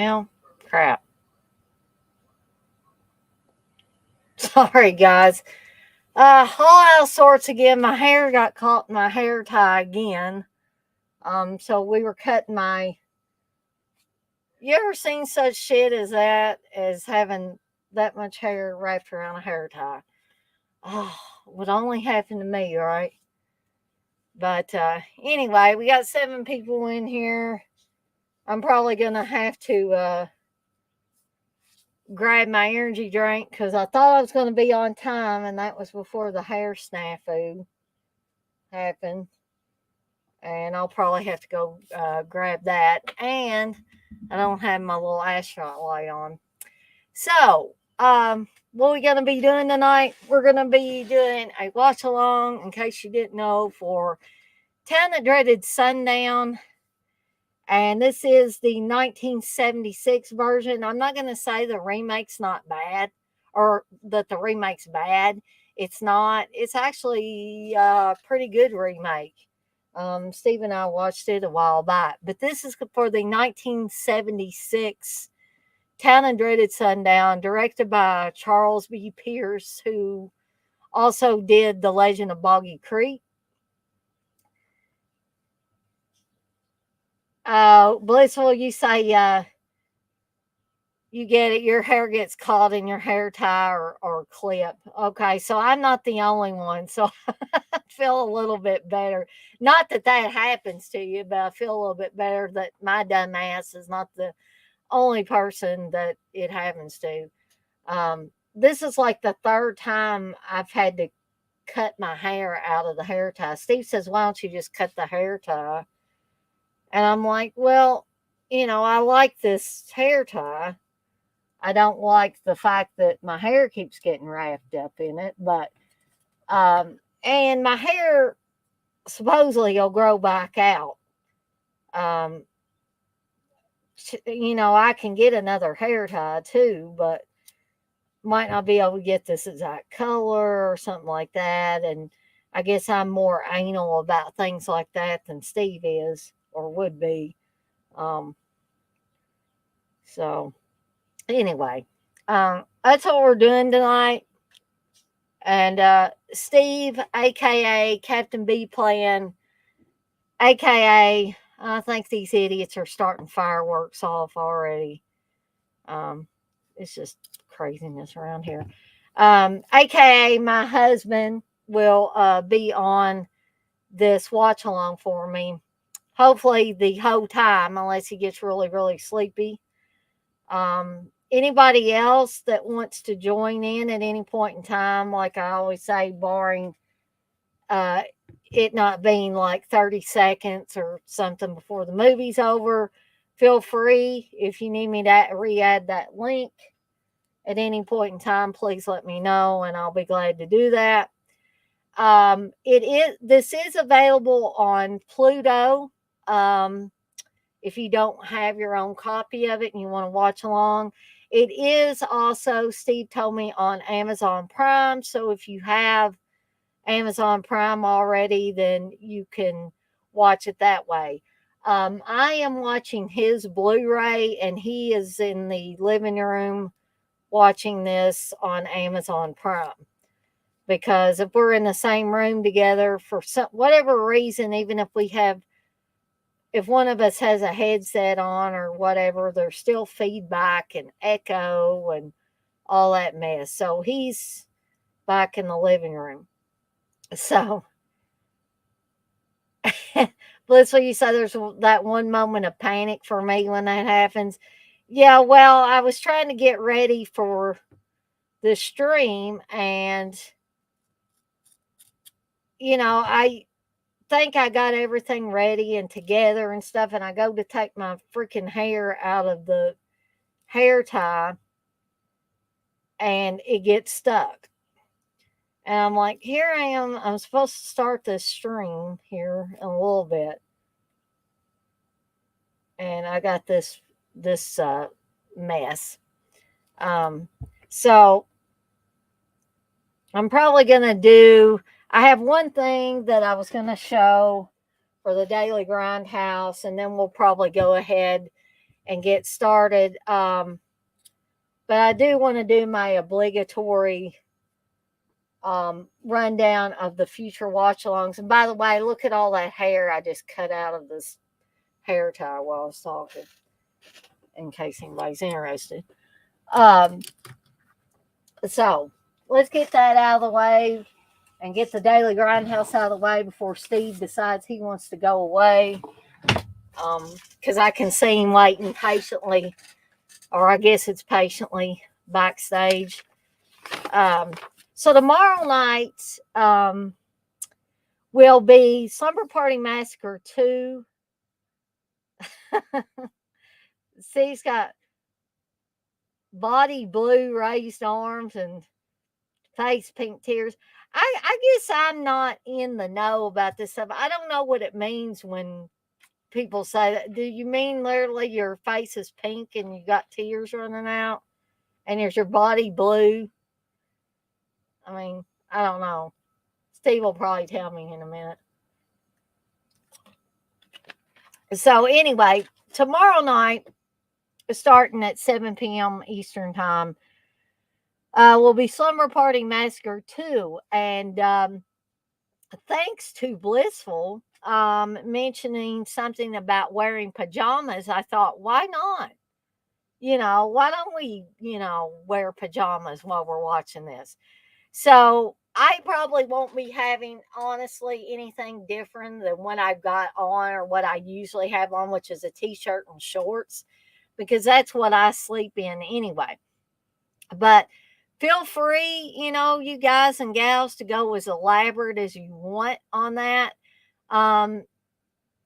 Well, crap. Sorry, guys. All out of sorts again. My hair got caught in my hair tie again. So we were cutting my. You ever seen such shit as that? As having that much hair wrapped around a hair tie? Oh, would only happen to me, right? But anyway, we got 7 people in here. I'm probably gonna have to grab my energy drink because I thought I was gonna be on time, and that was before the hair snafu happened. And I'll probably have to go grab that. And I don't have my little astronaut light on. So, what we gonna be doing tonight? We're gonna be doing a watch along, in case you didn't know, for Town That Dreaded Sundown. And this is the 1976 version. I'm not gonna say the remake's not bad, or that the remake's bad. It's not. It's actually a pretty good remake. Steve and I watched it a while back, but this is for the 1976 Town and Dreaded Sundown, directed by Charles B. Pierce, who also did The Legend of Boggy Creek. Blissful, you say you get it, your hair gets caught in your hair tie or clip. Okay, so I'm not the only one, so I feel a little bit better. Not that that happens to you, but I feel a little bit better that my dumb ass is not the only person that it happens to. This is like the third time I've had to cut my hair out of the hair tie. Steve says, "Why don't you just cut the hair tie?" And I'm like, well, I like this hair tie. I don't like the fact that my hair keeps getting wrapped up in it, but and my hair supposedly will grow back out. Um, I can get another hair tie too, but might not be able to get this exact color or something like that. And I guess I'm more anal about things like that than Steve is or would be. Um, so anyway, that's what we're doing tonight. And Steve, aka Captain B Plan, aka I think these idiots are starting fireworks off already. Um, it's just craziness around here. AKA my husband will be on this watch along for me. Hopefully the whole time, unless he gets really, really sleepy. Anybody else that wants to join in at any point in time, like I always say, barring uh, it not being like 30 seconds or something before the movie's over, feel free. If you need me to re-add that link at any point in time, please let me know and I'll be glad to do that. This is available on Pluto. If you don't have your own copy of it and you want to watch along, it is also, Steve told me, on Amazon Prime. So if you have Amazon Prime already, then you can watch it that way. I am watching his Blu-ray, and he is in the living room watching this on Amazon Prime. Because if we're in the same room together for whatever reason, even if one of us has a headset on or whatever, there's still feedback and echo and all that mess. So he's back in the living room. So, Blissful, you say there's that one moment of panic for me when that happens. Yeah, well, I was trying to get ready for the stream, and I think I got everything ready and together and stuff, and I go to take my freaking hair out of the hair tie, and it gets stuck. And I'm like, here I am. I'm supposed to start this stream here in a little bit. And I got this mess. So I'm probably gonna do. I have one thing that I was gonna show for the Daily Grindhouse, and then we'll probably go ahead and get started. But I do want to do my obligatory rundown of the future watch alongs. And by the way, look at all that hair I just cut out of this hair tie while I was talking, in case anybody's interested. Um, so let's get that out of the way and get the Daily Grindhouse out of the way before Steve decides he wants to go away. Because I can see him waiting patiently, or I guess it's patiently, backstage. So tomorrow night will be Slumber Party Massacre 2. Steve's got body blue raised arms and face pink tears. I guess I'm not in the know about this stuff. I don't know what it means when people say that. Do you mean literally your face is pink and you got tears running out and is your body blue? I mean, I don't know. Steve will probably tell me in a minute. So anyway, tomorrow night, starting at 7 p.m. Eastern time, will be Slumber Party Massacre 2. And thanks to Blissful mentioning something about wearing pajamas, I thought, why not? Why don't we, wear pajamas while we're watching this? So I probably won't be having, honestly, anything different than what I've got on or what I usually have on, which is a t-shirt and shorts, because that's what I sleep in anyway. But feel free, you guys and gals, to go as elaborate as you want on that.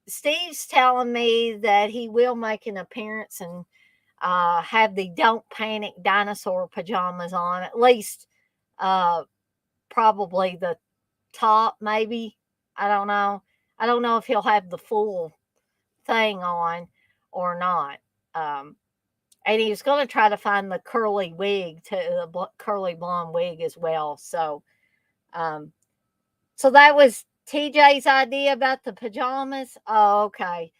Steve's telling me that he will make an appearance and have the Don't Panic dinosaur pajamas on, at least probably the top, maybe. I don't know. I don't know if he'll have the full thing on or not. And he was going to try to find the curly wig, the curly blonde wig as well. So that was TJ's idea about the pajamas. Oh, okay.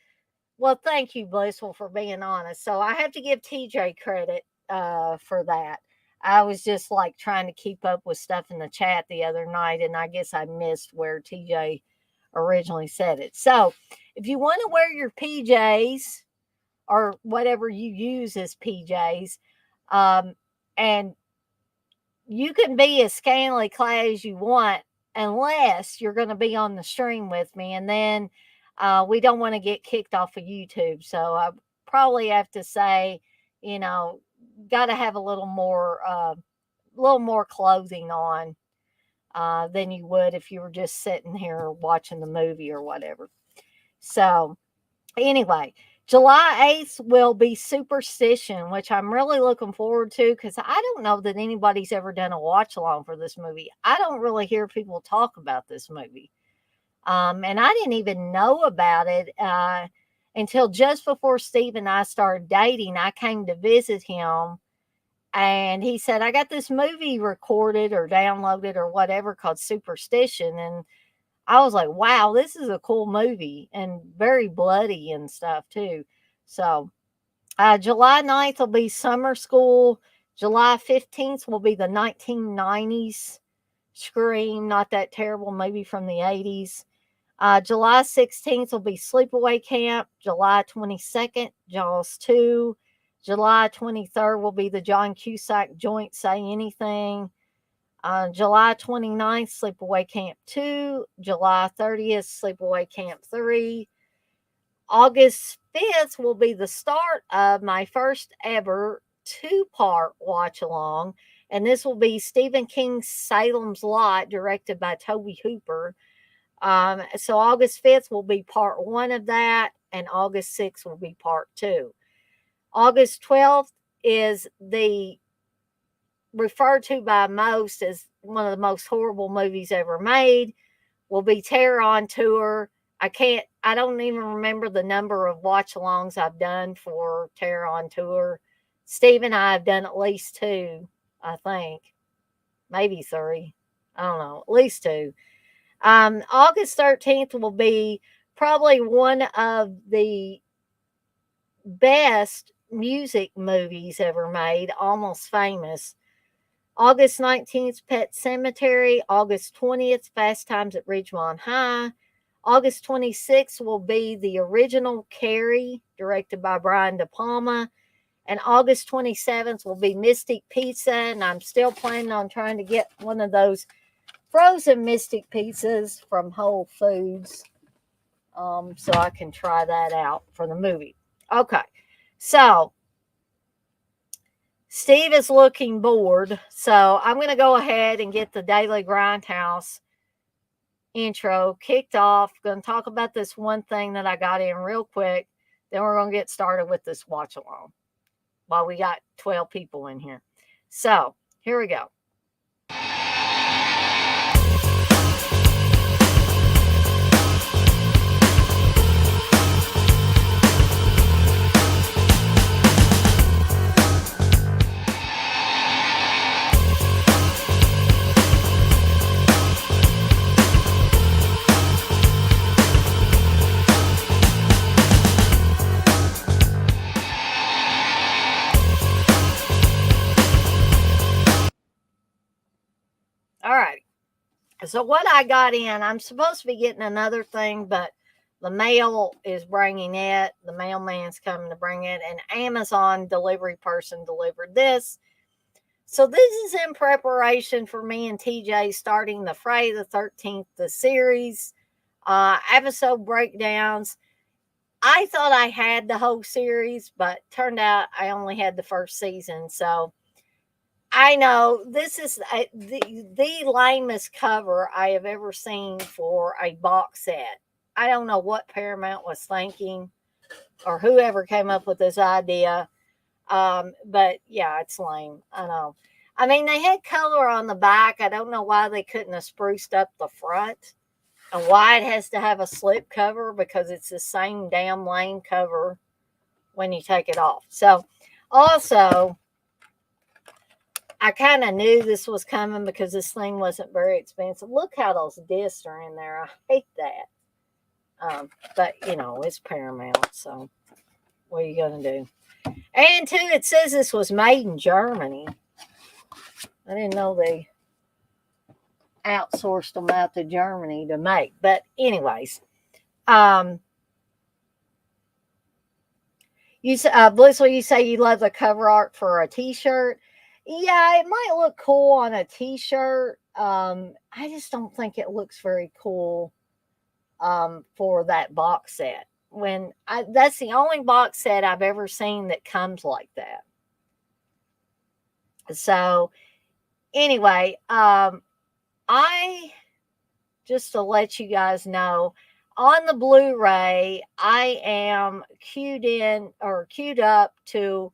Well, thank you, Blissful, for being honest. So I have to give TJ credit for that. I was just like trying to keep up with stuff in the chat the other night, and I guess I missed where TJ originally said it. So if you want to wear your PJs or whatever you use as PJs, and you can be as scantily clad as you want, unless you're going to be on the stream with me, and then we don't want to get kicked off of YouTube. So I probably have to say, got to have a little more clothing on than you would if you were just sitting here watching the movie or whatever. So anyway, July 8th will be Superstition, which I'm really looking forward to, because I don't know that anybody's ever done a watch along for this movie. I don't really hear people talk about this movie. And I didn't even know about it until just before Steve and I started dating. I came to visit him, and he said, I got this movie recorded or downloaded or whatever called Superstition. And I was like, wow, this is a cool movie and very bloody and stuff too. So July 9th will be Summer School. July 15th will be the 1990s Scream, not that terrible movie from the 80s. July 16th will be Sleepaway Camp. July 22nd, Jaws 2. July 23rd will be the John Cusack joint Say Anything. July 29th, Sleepaway Camp 2. July 30th, Sleepaway Camp 3. August 5th will be the start of my first ever 2-part watch along. And this will be Stephen King's Salem's Lot, directed by Tobe Hooper. So August 5th will be part 1 of that, and August 6th will be part 2. August 12th is the referred to by most as one of the most horrible movies ever made, will be Terror on Tour. I don't even remember the number of watch alongs I've done for Terror on Tour. Steve and I have done at least 2, I think. Maybe 3. I don't know. At least 2. August 13th will be probably one of the best music movies ever made, Almost Famous. August 19th, Pet Cemetery. August 20th, Fast Times at Ridgemont High. August 26th will be the original Carrie, directed by Brian De Palma. And August 27th will be Mystic Pizza. And I'm still planning on trying to get one of those frozen Mystic pizzas from Whole Foods, so I can try that out for the movie. Okay, so Steve is looking bored, so I'm going to go ahead and get the Daily Grindhouse intro kicked off. Going to talk about this one thing that I got in real quick. Then we're going to get started with this watch along while we got 12 people in here. So here we go. All right. So what I got in, I'm supposed to be getting another thing, but the mail is bringing it. The mailman's coming to bring it, and Amazon delivery person delivered this. So this is in preparation for me and TJ starting the Friday the 13th, the series, episode breakdowns. I thought I had the whole series, but turned out I only had the first season. So I know this is the lamest cover I have ever seen for a box set. I don't know what Paramount was thinking or whoever came up with this idea. But yeah, it's lame. I know. I mean, they had color on the back. I don't know why they couldn't have spruced up the front and why it has to have a slip cover, because it's the same damn lame cover when you take it off. So also, I kind of knew this was coming because this thing wasn't very expensive. Look how those discs are in there. I hate that. But, you know, it's Paramount, so what are you going to do? And, too, it says this was made in Germany. I didn't know they outsourced them out to Germany to make. But, anyways, Blissful, you say you love the cover art for a T-shirt. Yeah, it might look cool on a T-shirt. I just don't think it looks very cool for that box set. That's the only box set I've ever seen that comes like that. So anyway, I just to let you guys know, on the Blu-ray, I am queued up to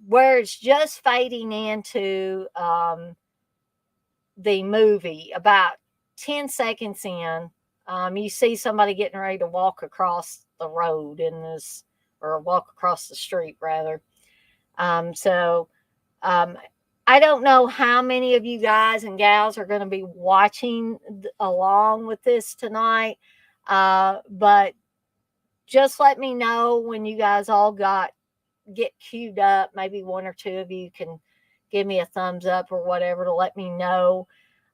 where it's just fading into the movie. About 10 seconds in, you see somebody getting ready to walk across the road or walk across the street rather. I don't know how many of you guys and gals are going to be watching along with this tonight, but just let me know when you guys all get queued up. Maybe one or two of you can give me a thumbs up or whatever to let me know.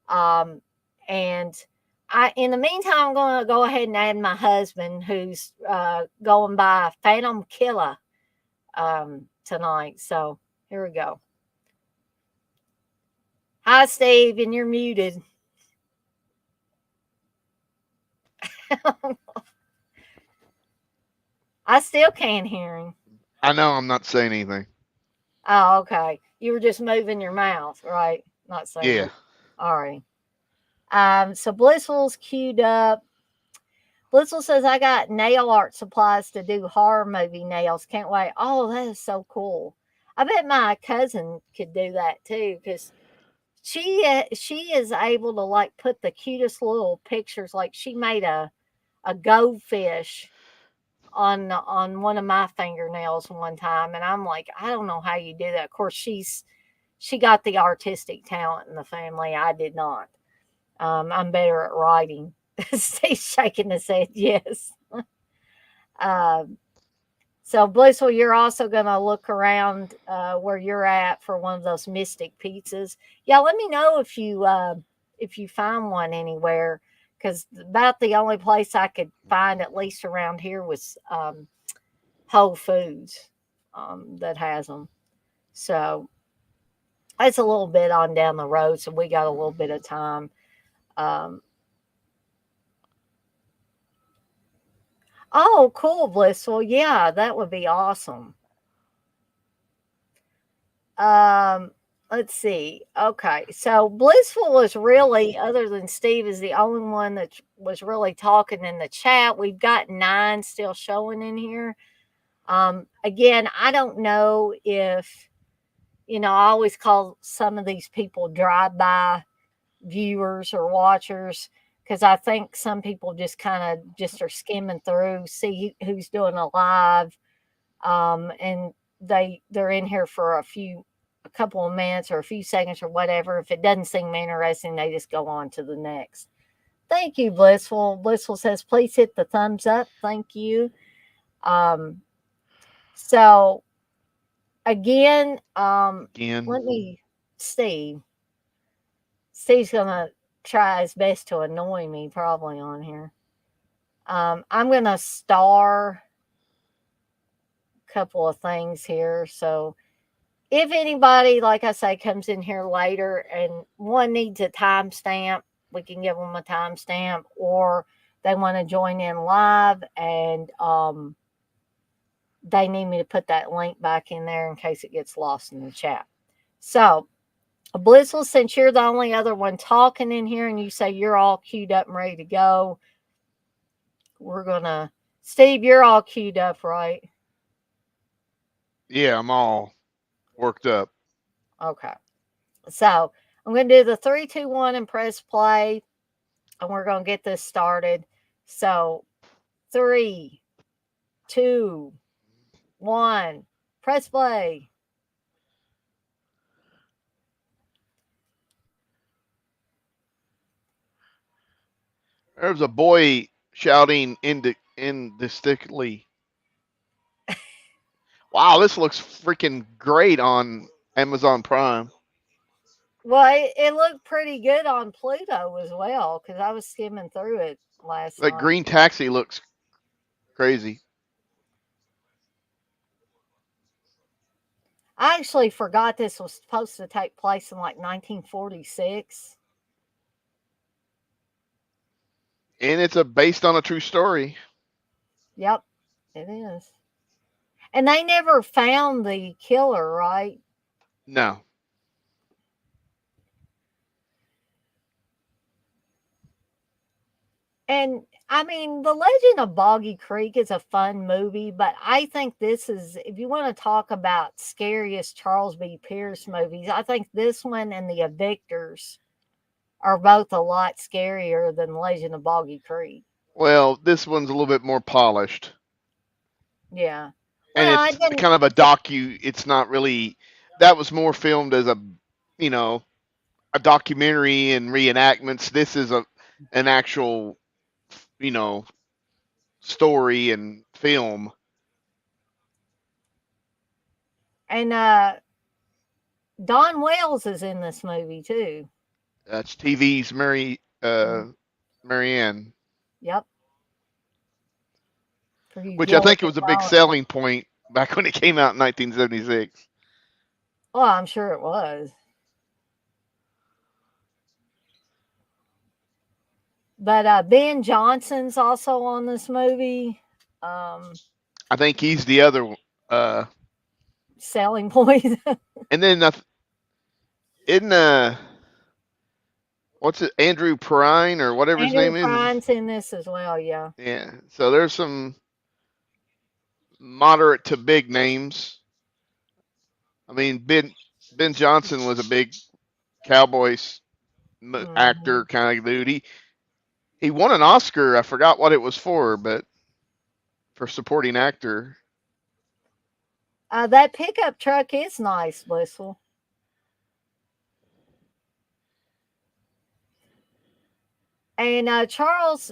And in the meantime, I'm going to go ahead and add my husband, who's going by Phantom Killer tonight. So here we go. Hi, Steve, and you're muted. I still can't hear him. I know I'm not saying anything. Oh, okay. You were just moving your mouth, right? Not saying. Yeah. All right. So Blissful's queued up. Blissful says, I got nail art supplies to do horror movie nails. Can't wait. Oh, that is so cool. I bet my cousin could do that too, because she is able to like put the cutest little pictures. Like she made a goldfish on one of my fingernails one time, and I'm like, I don't know how you do that. Of course, she got the artistic talent in the family. I did not. I'm better at writing. Steve's shaking his head. Yes. So Blissful, you're also gonna look around where you're at for one of those Mystic pizzas. Yeah, let me know if you find one anywhere, because about the only place I could find, at least around here, was Whole Foods that has them. So it's a little bit on down the road, so we got a little bit of time. Um, oh, cool, Blissful. Yeah, that would be awesome. Um, let's see. Okay, so Blissful is really, other than Steve, is the only one that was really talking in the chat. We've got 9 still showing in here. Again, I don't know if I always call some of these people drive-by viewers or watchers, because I think some people just kind of just are skimming through, see who's doing a live, and they're in here for a couple of minutes or a few seconds or whatever. If it doesn't seem interesting, they just go on to the next. Thank you, Blissful. Blissful says, please hit the thumbs up. Thank you. Um, so again, Again. let me Steve. Steve's gonna try his best to annoy me probably on here. I'm gonna star a couple of things here. So if anybody, like I say, comes in here later and one needs a timestamp, we can give them a timestamp, or they want to join in live and they need me to put that link back in there in case it gets lost in the chat. So, Blissful, since you're the only other one talking in here and you say you're all queued up and ready to go, we're going to. Steve, you're all queued up, right? Yeah, I'm all worked up. Okay. So, I'm going to do the 3, 2, 1 and press play, and we're going to get this started. So, 3, 2, 1, press play. There's a boy shouting indistinctly. Wow, this looks freaking great on Amazon Prime. Well, it looked pretty good on Pluto as well, because I was skimming through it last That night. green taxi looks crazy. I actually forgot this was supposed to take place in like 1946. And it's based on a true story. Yep, it is. And they never found the killer, right? No. And I mean, The Legend of Boggy Creek is a fun movie, but I think this is, if you want to talk about scariest Charles B. Pierce movies, I think this one and The Evictors are both a lot scarier than Legend of Boggy Creek. Well, this one's a little bit more polished. Yeah. And Well, I it's didn't. kind of a docu. It's not really. That was more filmed as you know, a documentary and reenactments. This is an actual, you know, story and film. And Don Wells is in this movie too. That's TV's Mm, Marianne, yep. For you which I think it Georgia was a big followers. selling point back when it came out in 1976. Well, I'm sure it was. But Ben Johnson's also on this movie. Um, I think he's the other. Uh, Selling point. and then in what's it, Andrew Perrine or whatever his Andrew name is. Prine's in this as well, yeah. Yeah. So there's some moderate to big names. I mean, Ben Johnson was a big Cowboys Hmm. actor kind of dude. He won an Oscar. I forgot what it was for, but for supporting actor. That pickup truck is nice, Blissful. And Charles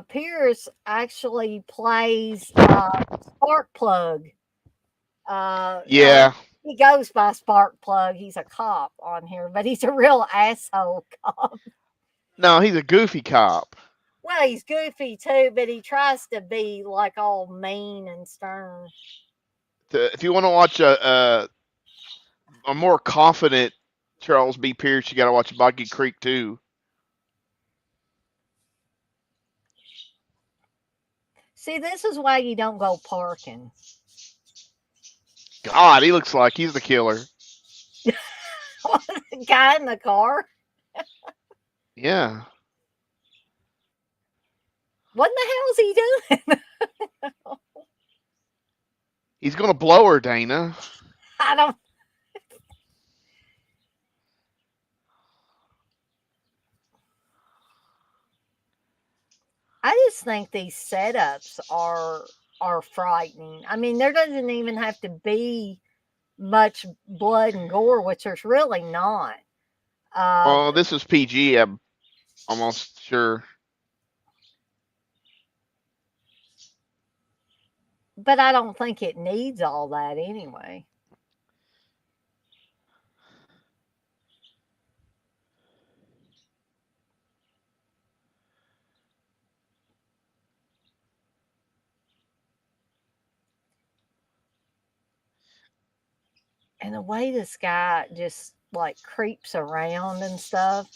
Pierce actually plays Sparkplug No, Yeah. he goes by Sparkplug. He's a cop on here, but he's a real asshole cop. No, he's a goofy cop. Well, he's goofy too, but he tries to be like all mean and stern. If you want to watch a more confident Charles B. Pierce, you got to watch Boggy Creek too. See, this is why you don't go parking. God, he looks like he's the killer. The guy in the car. Yeah. What in the hell is he doing? He's gonna blow her, Dana. I don't. I just think these setups are frightening. I mean, there doesn't even have to be much blood and gore, which there's really not. Well, this is PG. I'm almost sure. But I don't think it needs all that anyway. And the way this guy just like creeps around and stuff.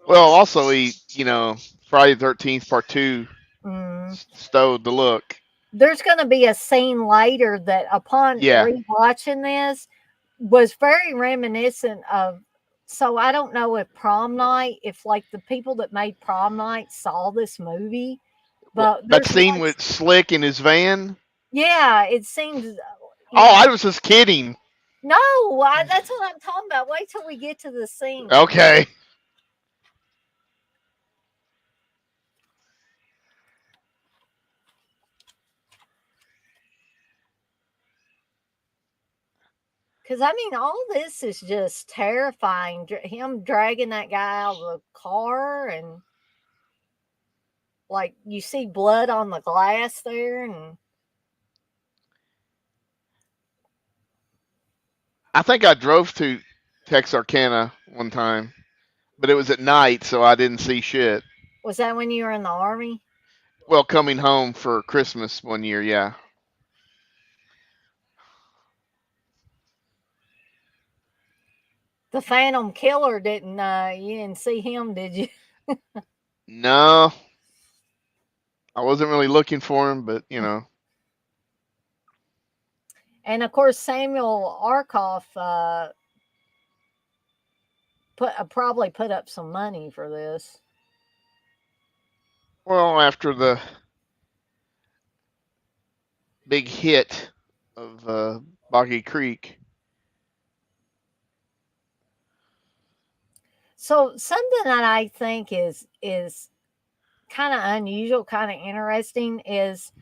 Well, also Friday the 13th Part Two Mm. stowed the look. There's going to be a scene later that, upon Yeah. rewatching this, was very reminiscent of. So I don't know if Prom Night, if like the people that made Prom Night saw this movie, but That there's scene one. with Slick in his van. Yeah, it seems. Oh, I was just kidding. No, that's what I'm talking about. Wait till we get to the scene. Okay. Because I mean, all this is just terrifying. Him dragging that guy out of the car, and like you see blood on the glass there, and I think I drove to Texarkana one time, but it was at night, so I didn't see shit. was that when you were in the army? Well, coming home for Christmas one year, yeah. The Phantom Killer didn't. You didn't see him, did you? No, I wasn't really looking for him, but And of course, Samuel Arkoff probably put up some money for this. Well, after the big hit of Boggy Creek. So something that I think is kind of unusual, kind of interesting is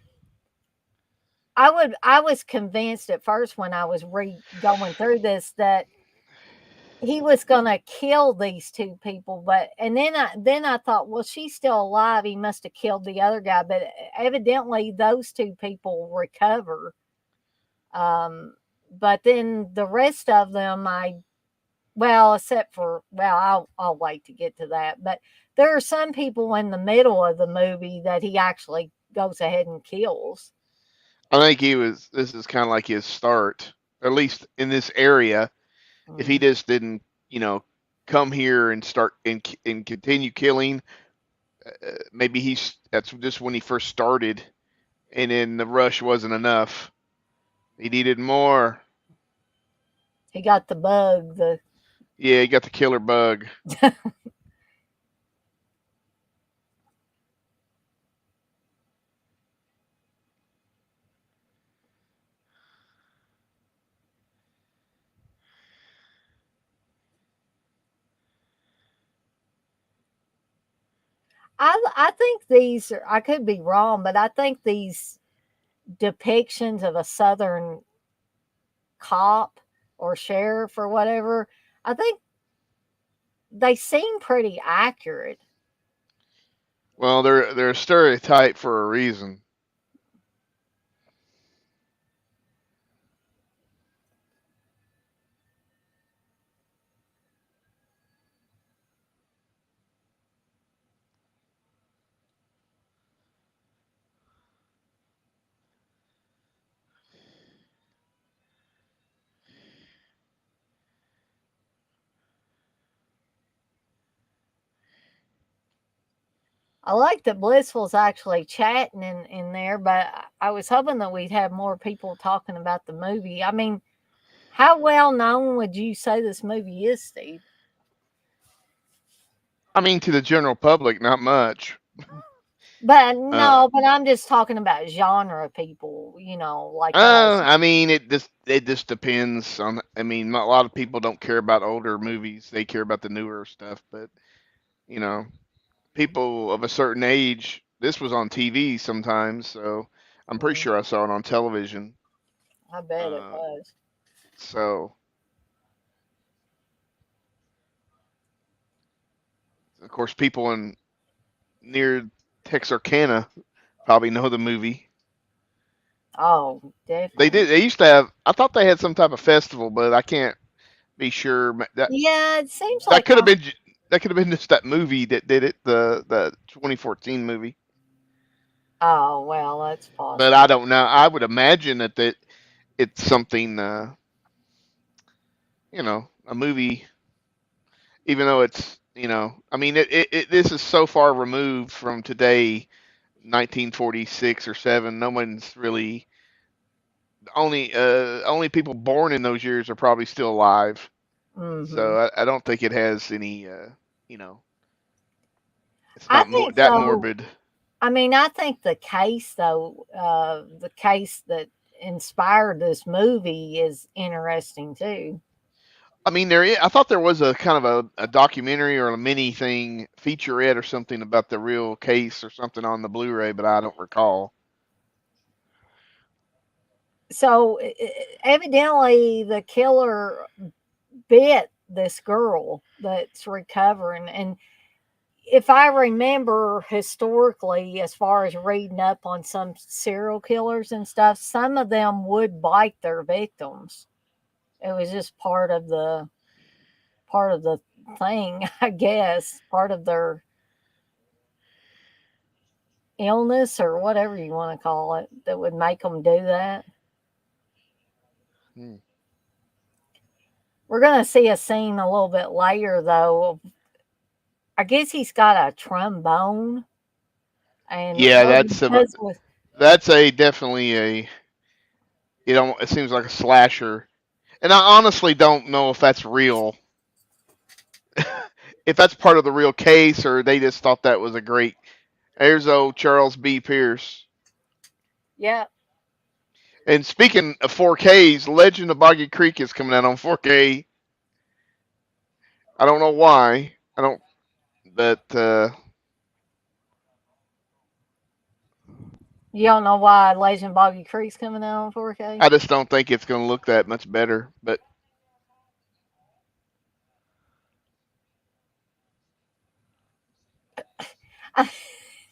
I was convinced at first when I was going through this that he was going to kill these two people, but and then I thought, well, she's still alive. He must have killed the other guy, but evidently those two people recover. But then the rest of them, except for, I'll wait to get to that. But there are some people in the middle of the movie that he actually goes ahead and kills. I think this is kind of like his start, at least in this area. If he just didn't, come here and start and continue killing, maybe that's just when he first started, and then the rush wasn't enough. He needed more. He got the bug. Yeah, he got the killer bug. I think these are, I could be wrong, but I think these depictions of a Southern cop or sheriff or whatever, I think they seem pretty accurate. Well, they're a stereotype for a reason. I like that Blissful's actually chatting in there, but I was hoping that we'd have more people talking about the movie. I mean, how well known would you say this movie is, Steve? I mean, to the general public, not much. But Uh, no, but I'm just talking about genre people, like us. I mean, it just depends on. I mean, a lot of people don't care about older movies; they care about the newer stuff. But you know, people of a certain age, this was on TV sometimes, so I'm pretty Mm, sure I saw it on television. I bet it Uh, was. so, of course, people in near Texarkana probably know the movie. Oh, They definitely. did. They used to have. I thought they had some type of festival, but I can't be sure. Yeah, it seems That like could have been. That could have been just that movie that did it, the 2014 movie. oh, well, that's But I possible. don't know. I would imagine that it's something. A movie, even though it's I mean, this is so far removed from today, 1946 or seven. No one's really only people born in those years are probably still alive. Hmm. So I don't think it has any. You know, it's I not think that so. morbid. I mean, I think the case, though, the case that inspired this movie is interesting too. I mean, I thought there was a kind of a documentary or a mini thing, featurette or something about the real case or something on the Blu-ray, but I don't recall. So evidently, the killer bit this girl that's recovering, and if I remember historically, as far as reading up on some serial killers and stuff, some of them would bite their victims. It was just part of the thing, I guess, part of their illness or whatever you want to call it that would make them do that. Hmm. We're going to see a scene a little bit later, though. I guess he's got a trombone, and Yeah, what he does with, that's a definitely a it seems like a slasher, and I honestly don't know if that's real, if that's part of the real case, or they just thought that was a great. There's old Charles B. Pierce. yeah, And speaking of 4Ks, Legend of Boggy Creek is coming out on 4K. I don't know why. I don't. But you don't know why Legend Boggy Creek's coming out on 4K? I just don't think it's going to look that much better. But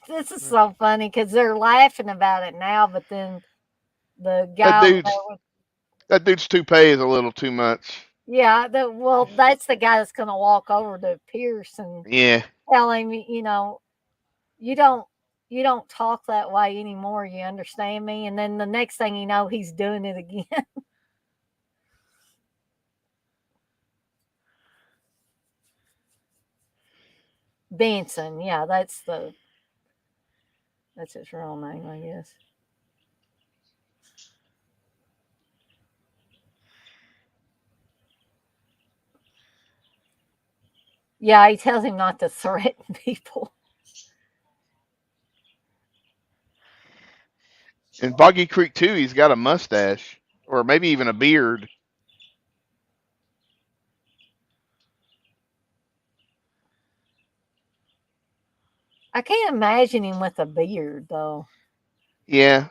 This is so funny because they're laughing about it now, but then the that guy over there dude's with, that dude's toupee is a little too much. yeah, well, that's the guy that's going to walk over to Pierce and Yeah, tell him, you don't you don't talk that way anymore. You understand me? And then the next thing you know, he's doing it again. Benson, yeah, that's his real name, I guess. Yeah, he tells him not to threaten people. and Boggy Creek too. He's got a mustache, or maybe even a beard. I can't imagine him with a beard though. Yeah,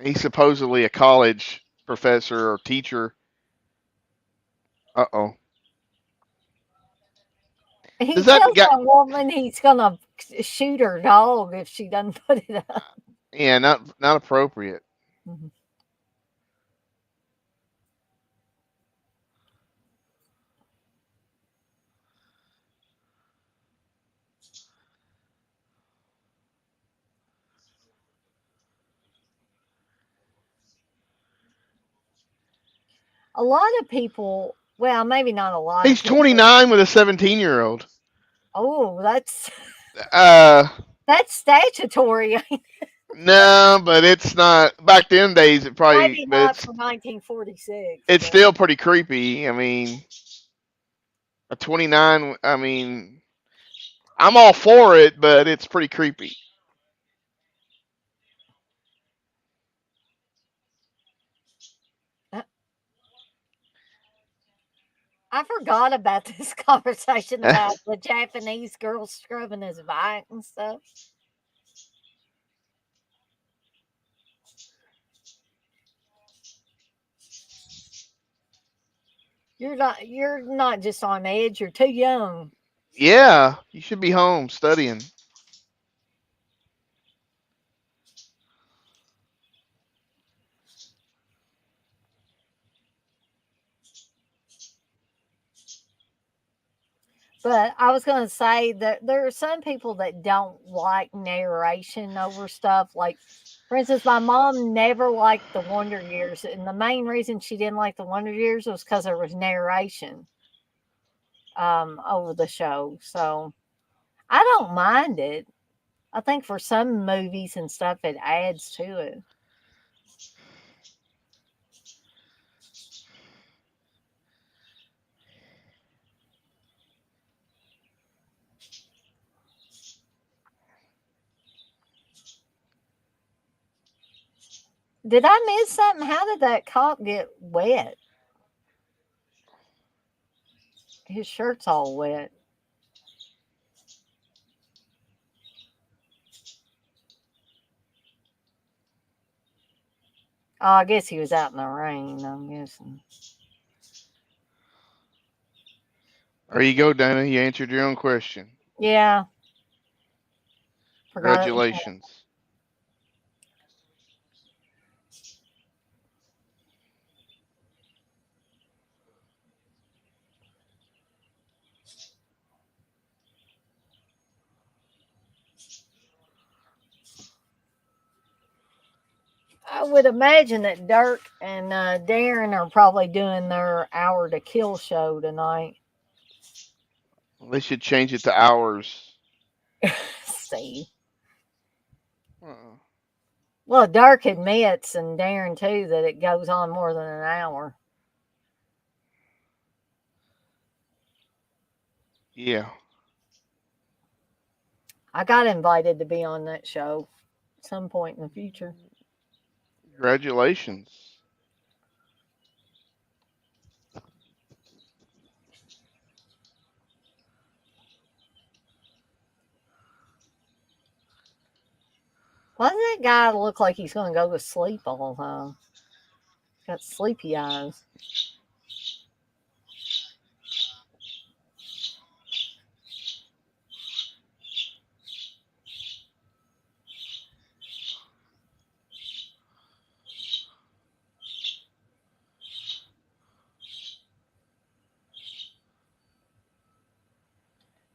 he's supposedly a college professor or teacher. Uh-oh. He Does that tells guy? that woman he's gonna shoot her dog if she doesn't put it up. Yeah, not appropriate. Mhm. A lot of people, well, maybe not a lot of He's people. 29 with a 17-year-old. Oh, that's. Uh, That's statutory. no, but it's not. Back then days, it probably, Maybe but not for 1946, it's but still pretty creepy. I mean, a 29. I mean, I'm all for it, but it's pretty creepy. I I forgot about this conversation about the Japanese girl scrubbing his back and stuff. You're not just on edge, you're too young. Yeah, you should be home studying. But I was going to say that there are some people that don't like narration over stuff. Like, for instance, my mom never liked the Wonder Years, and the main reason she didn't like the Wonder Years was because there was narration over the show. So I don't mind it. I think for some movies and stuff, it adds to it. Did I miss something? How did that cop get wet? His shirt's all wet. Oh, I guess he was out in the rain, I'm guessing. There you go, Dana. You answered your own question. Yeah, forgot it was. Congratulations. I would imagine that Dirk and Darren are probably doing their hour to kill show tonight. They should change it to hours. See, Uh, well, Dirk admits and Darren too that it goes on more than an hour. yeah. I got invited to be on that show at some point in the future. Congratulations. Why does that guy look like he's going to go to sleep all the time? Got sleepy eyes.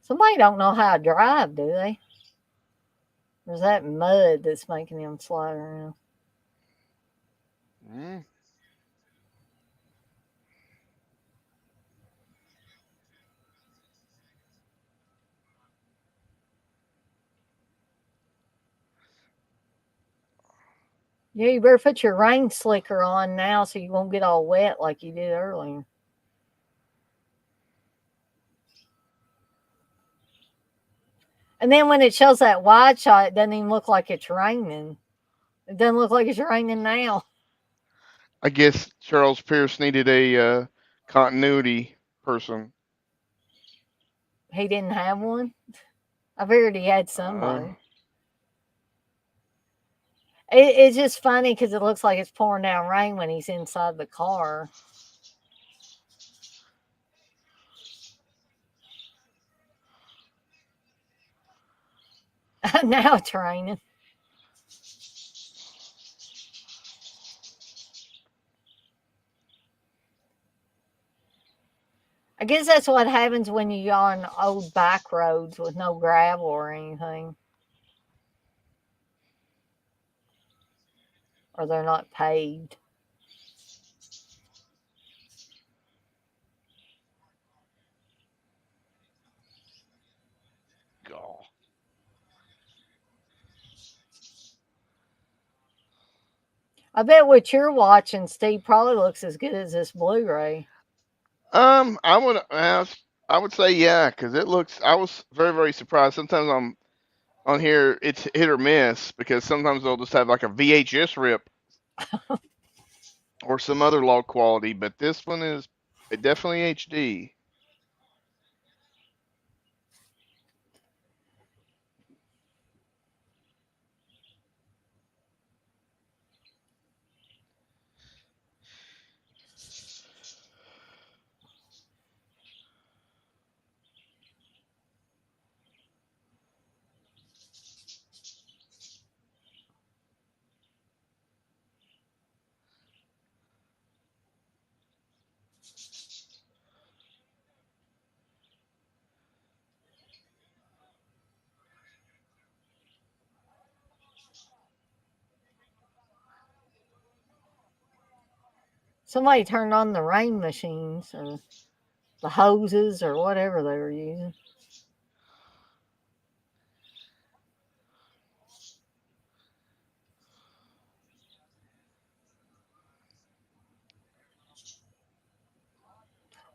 Somebody don't know how to drive, do they? Or is that mud that's making him slide around? Mm. Yeah, you better put your rain slicker on now so you won't get all wet like you did earlier. And then when it shows that wide shot, it doesn't even look like it's raining. It doesn't look like it's raining now. I guess Charles Pierce needed a continuity person. He didn't have one. I figured he had Uh, somebody. It's just funny because it looks like it's pouring down rain when he's inside the car. Now it's raining. I guess that's what happens when you're on old back roads with no gravel or anything, or they're not paved. God. I bet what you're watching, Steve, probably looks as good as this Blu-ray. I would say yeah, because it looks. I was very very surprised. Sometimes on here it's hit or miss because sometimes they'll just have like a VHS rip or some other low quality, but this one is definitely HD. Somebody turned on the rain machines or the hoses or whatever they were using.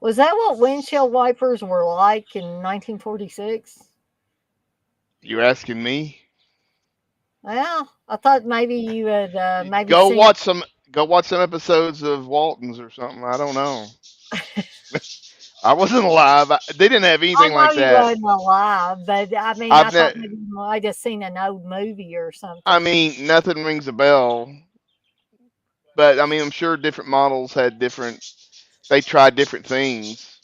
Was that what windshield wipers were like in 1946? You asking me? Well, I thought maybe you had maybe Go seen. watch some. Go watch some episodes of Waltons or something. I don't know. I wasn't alive. They didn't have I anything know like you that. wasn't alive, but I mean, I I've thought ne- maybe you might have seen an old movie or I something. mean, nothing rings a bell. But I mean, I'm sure different models had different. They tried different things.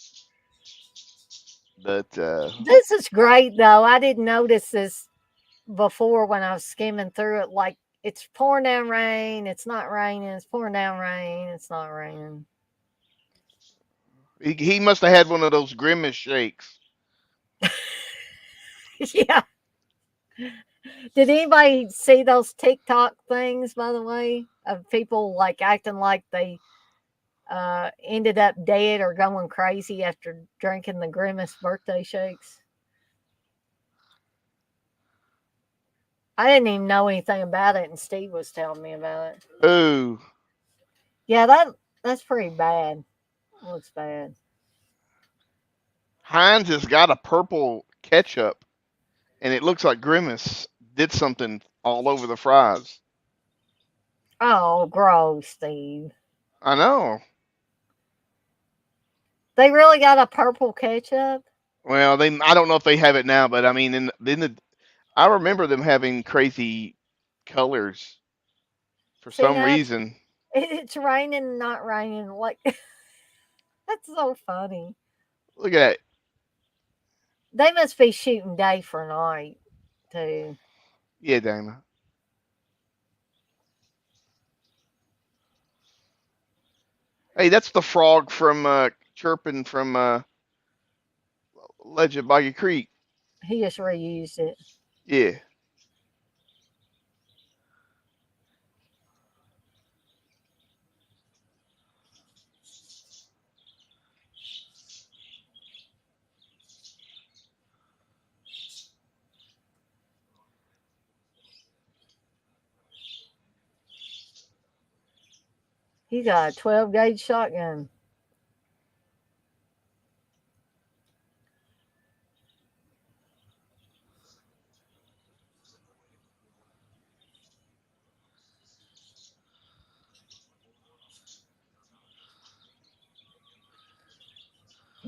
But This is great, though. I didn't notice this before when I was skimming through it. Like, it's pouring down rain, it's not raining, it's pouring down rain, it's not raining. he must have had one of those grimace shakes. Yeah. Did anybody see those TikTok things, by the way, of people like acting like they ended up dead or going crazy after drinking the Grimace birthday shakes? I didn't even know anything about it, and Steve was telling me about it. Ooh, Yeah, that's pretty bad. Looks bad. Heinz has got a purple ketchup, and it looks like Grimace did something all over the fries. Oh, gross, Steve. I know. They really got a purple ketchup? Well, they I don't know if they have it now, but I mean, in the I remember them having crazy colors for See, some now reason. it's raining and not raining. Like, that's so funny. Look at that. They must be shooting day for night, too. Yeah, Dana. Hey, that's the frog from chirping from Legend by Your Creek. He just reused it. Yeah. He got a 12 gauge shotgun.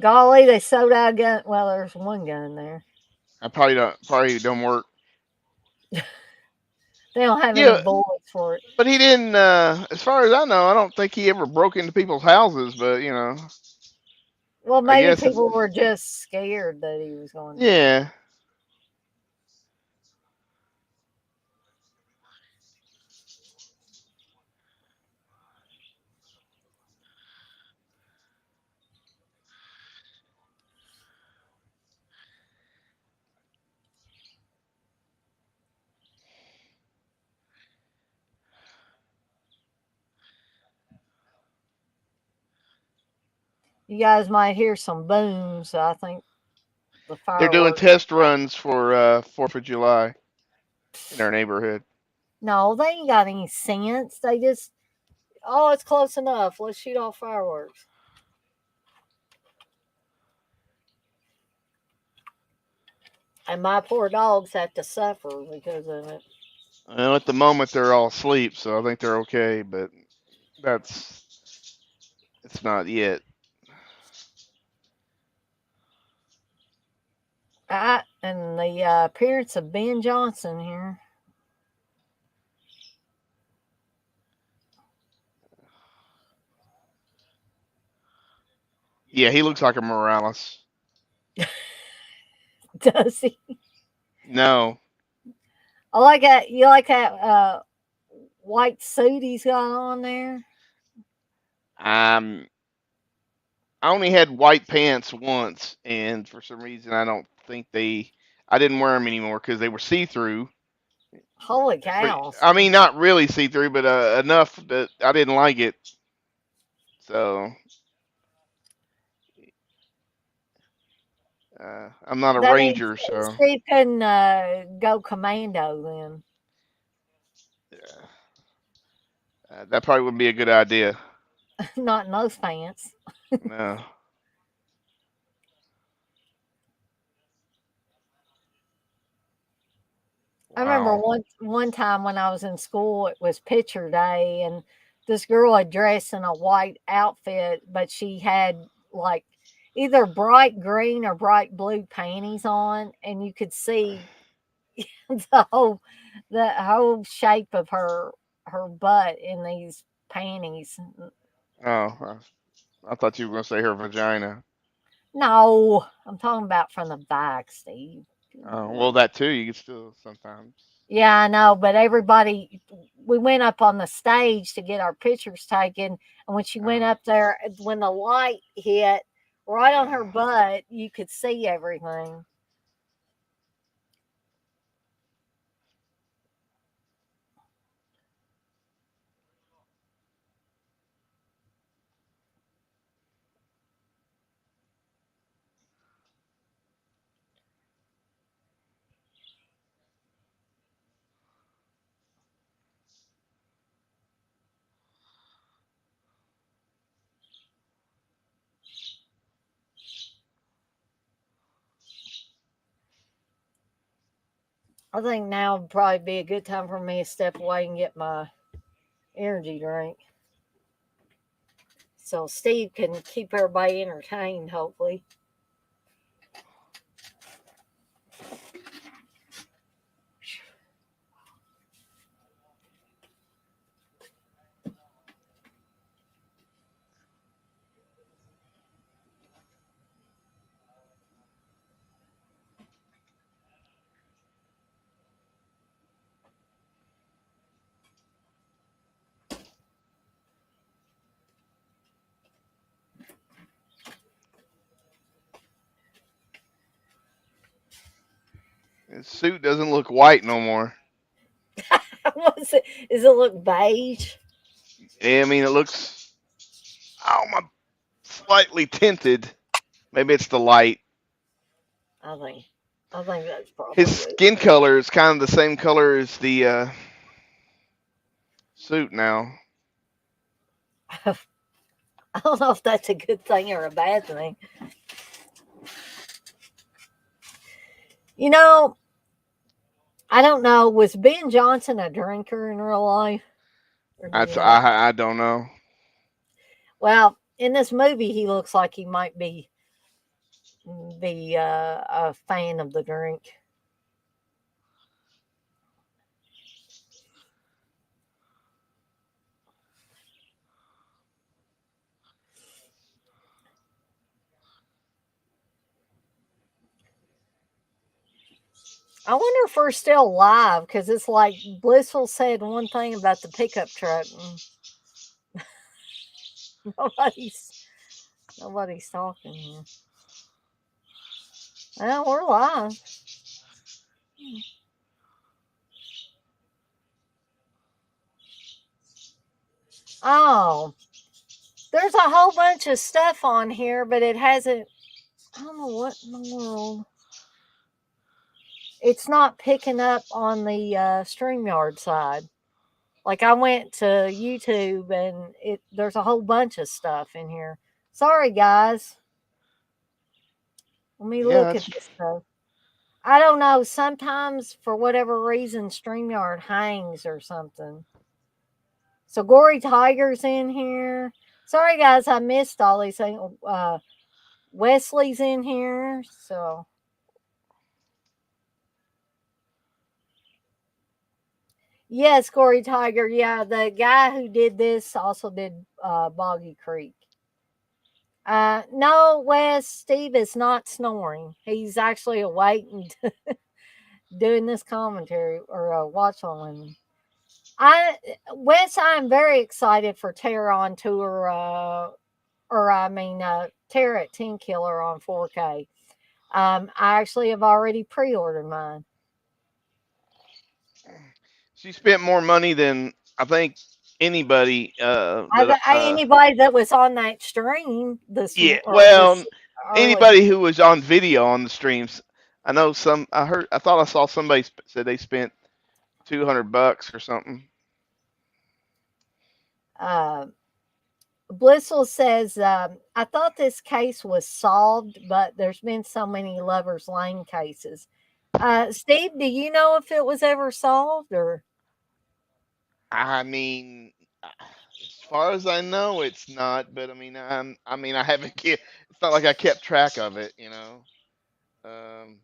Golly, they sold out a gun. Well, there's one gun there. I probably don't work. They don't have any Yeah, bullets for it. but he didn't. As far as I know, I don't think he ever broke into people's houses. But Well, I maybe guess. people were just scared that he was going to. Yeah. You guys might hear some booms. I think the They're doing fireworks. test runs for 4th of July in our neighborhood. No, they ain't got any sense. They just Oh, it's close enough. Let's shoot off fireworks. And my poor dogs have to suffer because of it. Well, at the moment they're all asleep, so I think they're okay. But that's it's not yet. And the appearance of Ben Johnson here. Yeah, he looks like a Morales. Does he? No, I like that. You like that white suit he's got on there? I'm. I only had white pants once, and for some reason I don't think they. I didn't wear them anymore because they were see through. Holy But cows. I mean, not really see through, but enough that I didn't like it. So I'm not a That means ranger, so Steve couldn't go commando then. that probably wouldn't be a good idea. Not in those pants. No. I remember Wow. one time when I was in school, it was picture day, and this girl had dressed in a white outfit, but she had like either bright green or bright blue panties on, and you could see the whole shape of her butt in these panties. Oh, I thought you were gonna say her vagina. No, I'm talking about from the back, Steve. Good Oh, well, Lord. that too. You can still sometimes. Yeah, I know, but everybody, we went up on the stage to get our pictures taken, and when she went Oh, up there, when the light hit right on her yeah. butt, you could see everything. I think now would probably be a good time for me to step away and get my energy drink. So Steve can keep everybody entertained, hopefully. His suit doesn't look white no more. What's it? Does it look beige? I mean, it looks oh my slightly tinted. Maybe it's the light. I think I think that's His probably skin color is kind of the same color as the suit now. it. I don't know if that's a good thing or a bad thing. You know, I don't know. Was Ben Johnson a drinker in real life, or do you know? I don't know. Well, in this movie, he looks like he might be a fan of the drink. I wonder if we're still live because it's like Blissful said one thing about the pickup truck. And nobody's nobody's talking here. Well, we're live. Oh, there's a whole bunch of stuff on here, but it hasn't. I don't know what in the world. It's not picking up on the StreamYard side. Like I went to YouTube and there's a whole bunch of stuff in here. Sorry guys. Let me Yeah, look that's at this stuff. I don't know. Sometimes for whatever reason StreamYard hangs or something. So Gory Tiger's in here. Sorry guys, I missed all these things. Wesley's in here. So yes, Gory Tiger. Yeah, the guy who did this also did Boggy Creek. No, Wes, Steve is not snoring. He's actually awake and doing this commentary or watch on. Wes, I'm very excited for Terror on Tour, Terror at 10 Killer on 4K. I actually have already pre-ordered mine. she spent more money than I think anybody Anybody that was on that stream yeah, or well, this early. anybody who was on video on the streams. I know some. I thought I saw somebody said they spent $200 or something. Uh, Blissful says, I thought this case was solved, but there's been so many Lover's Lane cases. Steve, do you know if it was ever solved or? I mean, as far as I know, it's not. But I mean, I haven't. It's not like I kept track of it. Um,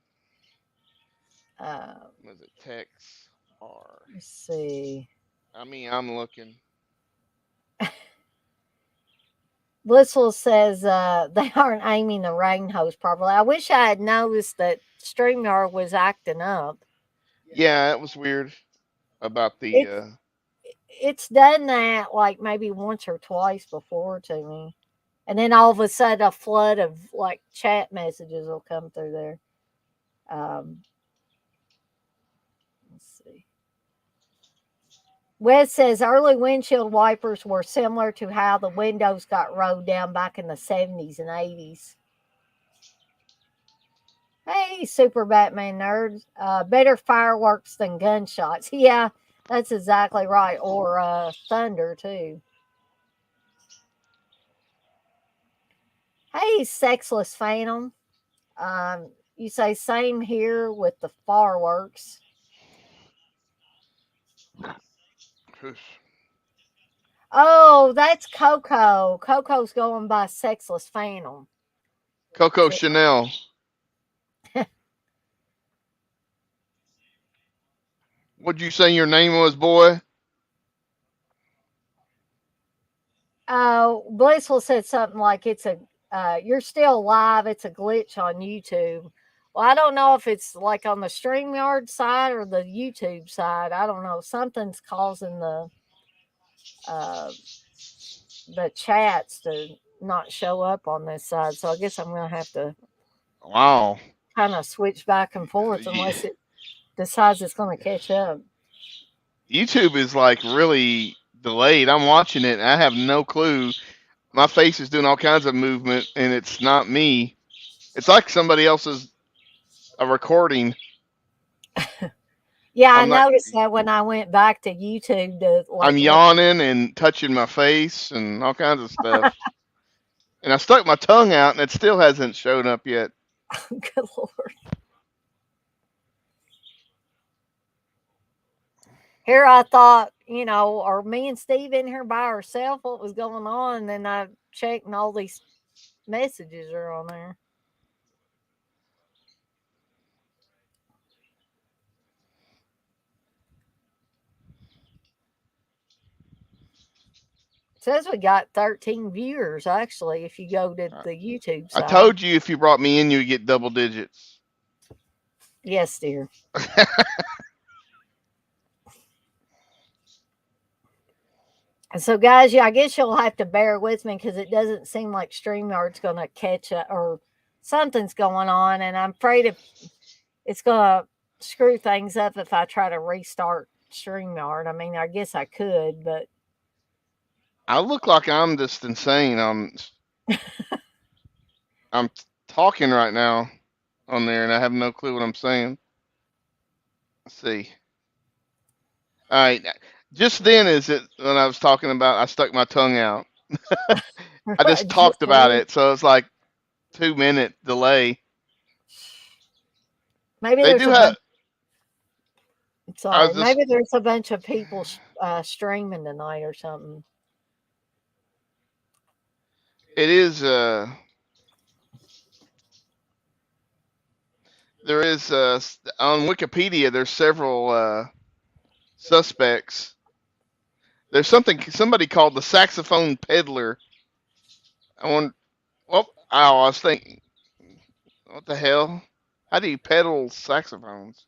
Uh, was it Tex or? let's see. I mean, I'm looking. Blissful says they aren't aiming the rain hose properly. I wish I had noticed that StreamYard was acting up. Yeah, it was weird about the. It it's done that like maybe once or twice before to me. And then all of a sudden a flood of like chat messages will come through there. Um, let's see. Wes says early windshield wipers were similar to how the windows got rolled down back in the 70s and 80s. Hey, Super Batman nerds. Better fireworks than gunshots. Yeah, that's exactly right. Or thunder, too. Hey, Sexless Phantom. You say same here with the fireworks. Oh, that's Coco. Coco's going by Sexless Phantom. Coco So, Chanel. What'd you say your name was, boy? Blissful said something like you're still live. It's a glitch on YouTube. Well, I don't know if it's like on the StreamYard side or the YouTube side. I don't know. Something's causing uh, the chats to not show up on this side. So I guess I'm going to have to Wow. kind of switch back and forth Ye- unless it decides it's going to catch up. YouTube is like really delayed. I'm watching it and I have no clue. My face is doing all kinds of movement and it's not me. It's like somebody else's a recording. Yeah, I I'm not. noticed that when I went back to YouTube to I'm like look. yawning and touching my face and all kinds of stuff. And I stuck my tongue out and it still hasn't shown up yet. Good Lord. Here I thought, are me and Steve in here by ourselves? What was going on? And then I checked and all these messages are on there. It says we got 13 viewers actually if you go to the YouTube I side. told you if you brought me in, you'd get double digits. Yes, dear. So, guys, yeah, I guess you'll have to bear with me because it doesn't seem like StreamYard's going to catch up or something's going on. And I'm afraid it's going to screw things up if I try to restart StreamYard. I mean, I guess I could, but I look like I'm just insane. I'm talking right now on there and I have no clue what I'm saying. Let's see. All right. Just then is it when I was talking about I stuck my tongue out. I just Just talked about then. it, so it's like 2 minute delay. Maybe They there's do a have. bunch. I Sorry, was just. maybe there's a bunch of people streaming tonight or something. It is. There is on Wikipedia. There's several suspects. There's somebody called the saxophone peddler. I want. Well, I was thinking, what the hell? How do you peddle saxophones?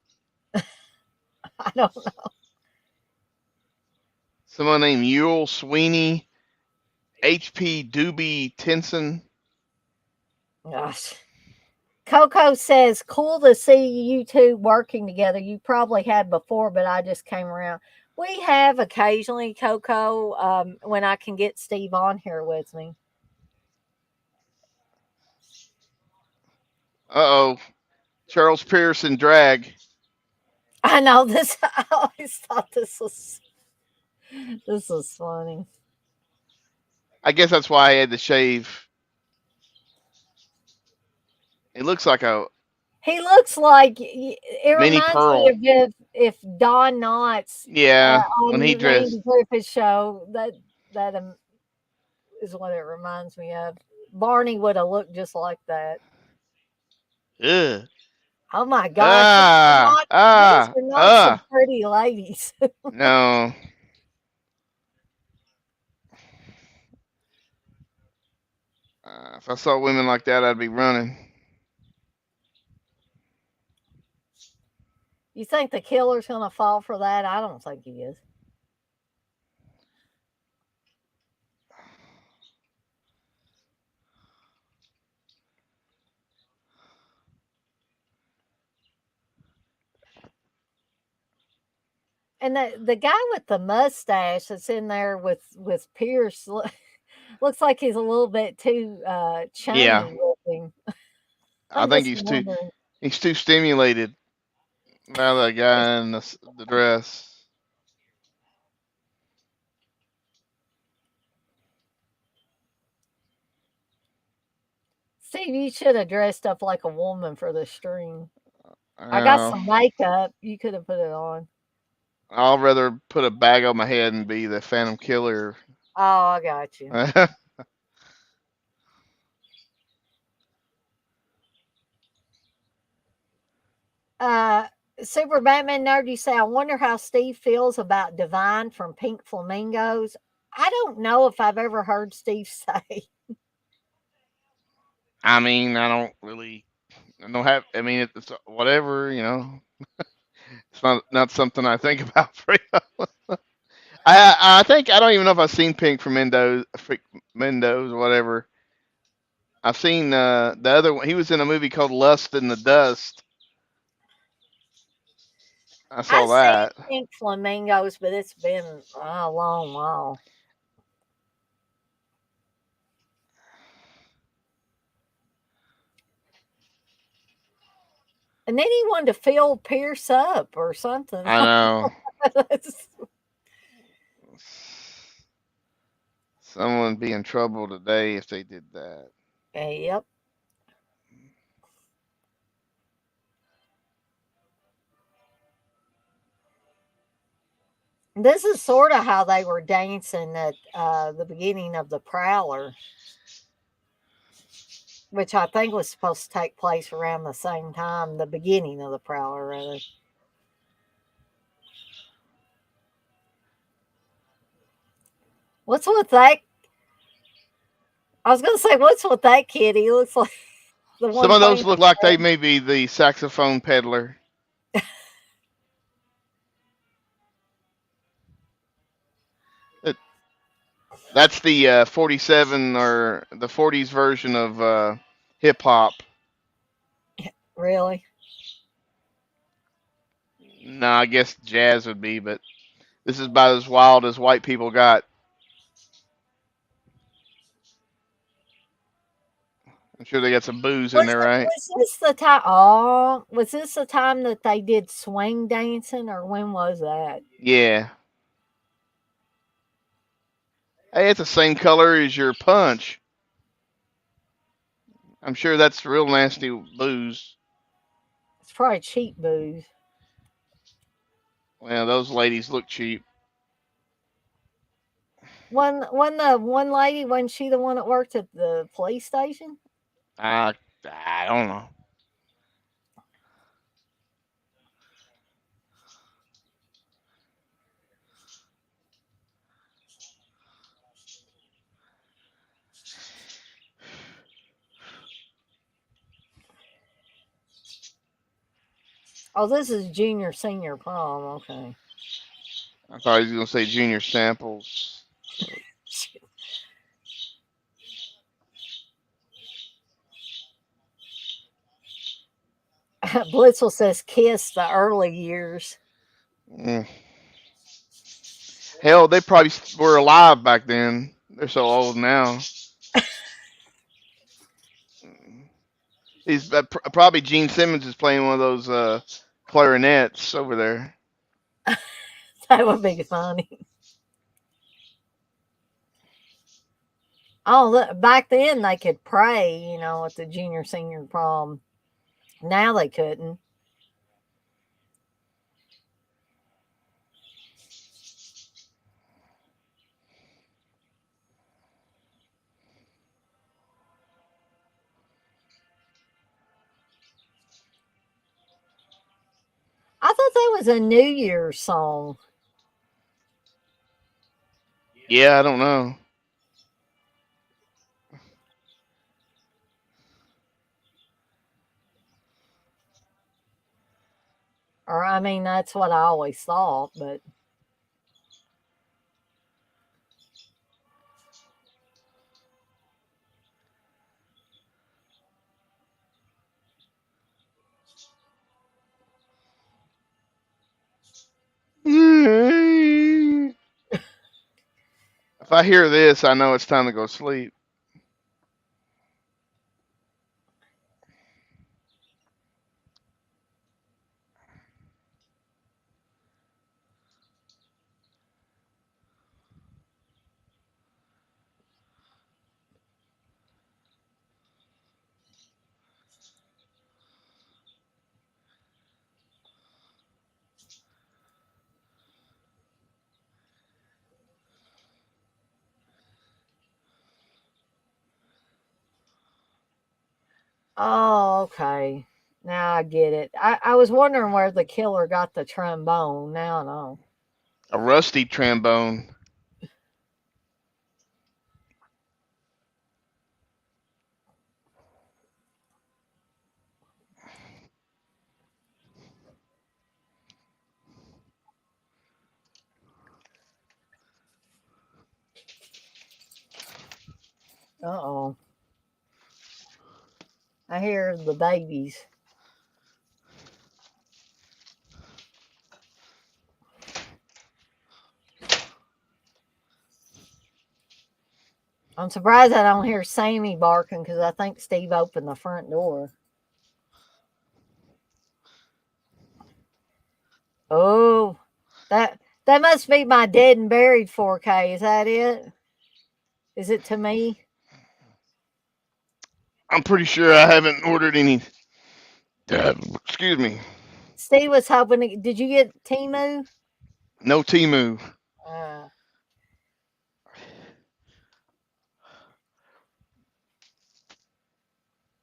I don't know. Someone named Yule Sweeney, H.P. Doobie Tinson. Gosh. Coco says, cool to see you two working together. You probably had before, but I just came around. We have occasionally, Coco, when I can get Steve on here with me. Uh oh, Charles Pearson drag. I know this. I always thought this was funny. I guess that's why I had to shave. It looks like a He looks like it mini reminds me pearl. of if Don Knotts Yeah, when he on dressed. Randy Griffith's show. That is what it reminds me of. Barney would have looked just like that. Ugh. Oh my gosh, Ah, these ah, are not some ah. pretty ladies. No. If I saw women like that, I'd be running. You think the killer's gonna fall for that? I don't think he is. And the guy with the mustache that's in there with Pierce looks like he's a little bit too Yeah, chummy looking. I I'm think just wondering. he's too stimulated by the guy in the dress. Steve, you should have dressed up like a woman for the stream. I got Uh, some makeup. You could have put it on. I'll rather put a bag on my head and be the Phantom Killer. Oh, I got you. Uh, Super Batman Nerd, you say, I wonder how Steve feels about Divine from Pink Flamingos. I don't know if I've ever heard Steve say. I mean, I don't really. I don't have. I mean, it's whatever. It's not something I think about. I think I don't even know if I've seen Pink from Mendo's or whatever. I've seen the other one. He was in a movie called Lust in the Dust. I saw I've seen that. Pink Flamingos, but it's been a long while. And then he wanted to fill Pierce up or something. I know. Someone would be in trouble today if they did that. Yep. This is sort of how they were dancing at the beginning of the Prowler, which I think was supposed to take place around the same time, the beginning of the Prowler, rather. What's with that? I was going to say, what's with that kid? He looks like the Some one of those playing. look like they may be the saxophone peddler. It- That's the 47 or the 40s version of hip hop. Really? No, I guess jazz would be, but this is about as wild as white people got. I'm sure they got some booze in there, right? Was this the time? Oh, was this the time that they did swing dancing, or when was that? Yeah. Hey, it's the same color as your punch. I'm sure that's real nasty booze. It's probably cheap booze. Well, those ladies look cheap. One the one lady, wasn't she the one that worked at the police station? I I don't know. Oh, this is junior senior prom. Okay. I thought he was gonna say junior samples. So, Blitzel says kiss the early years. mm. Hell, they probably were alive back then. They're so old now. He's probably Gene Simmons is playing one of those clarinets over there. That would be funny. Oh, look, back then they could pray, at the junior senior prom. Now they couldn't. I thought that was a New Year's song. Yeah, I don't know. Or, I mean, that's what I always thought, but If I hear this, I know it's time to go sleep. oh, okay. Now I get it. I was wondering where the killer got the trombone. Now I know. A rusty trombone. Uh oh. I hear the babies. I'm surprised I don't hear Sammy barking because I think Steve opened the front door. Oh, that must be my dead and buried 4K. Is that it? Is it to me? I'm pretty sure I haven't ordered any. Excuse me. Steve was hoping. Did you get Timu? No Timu. Uh,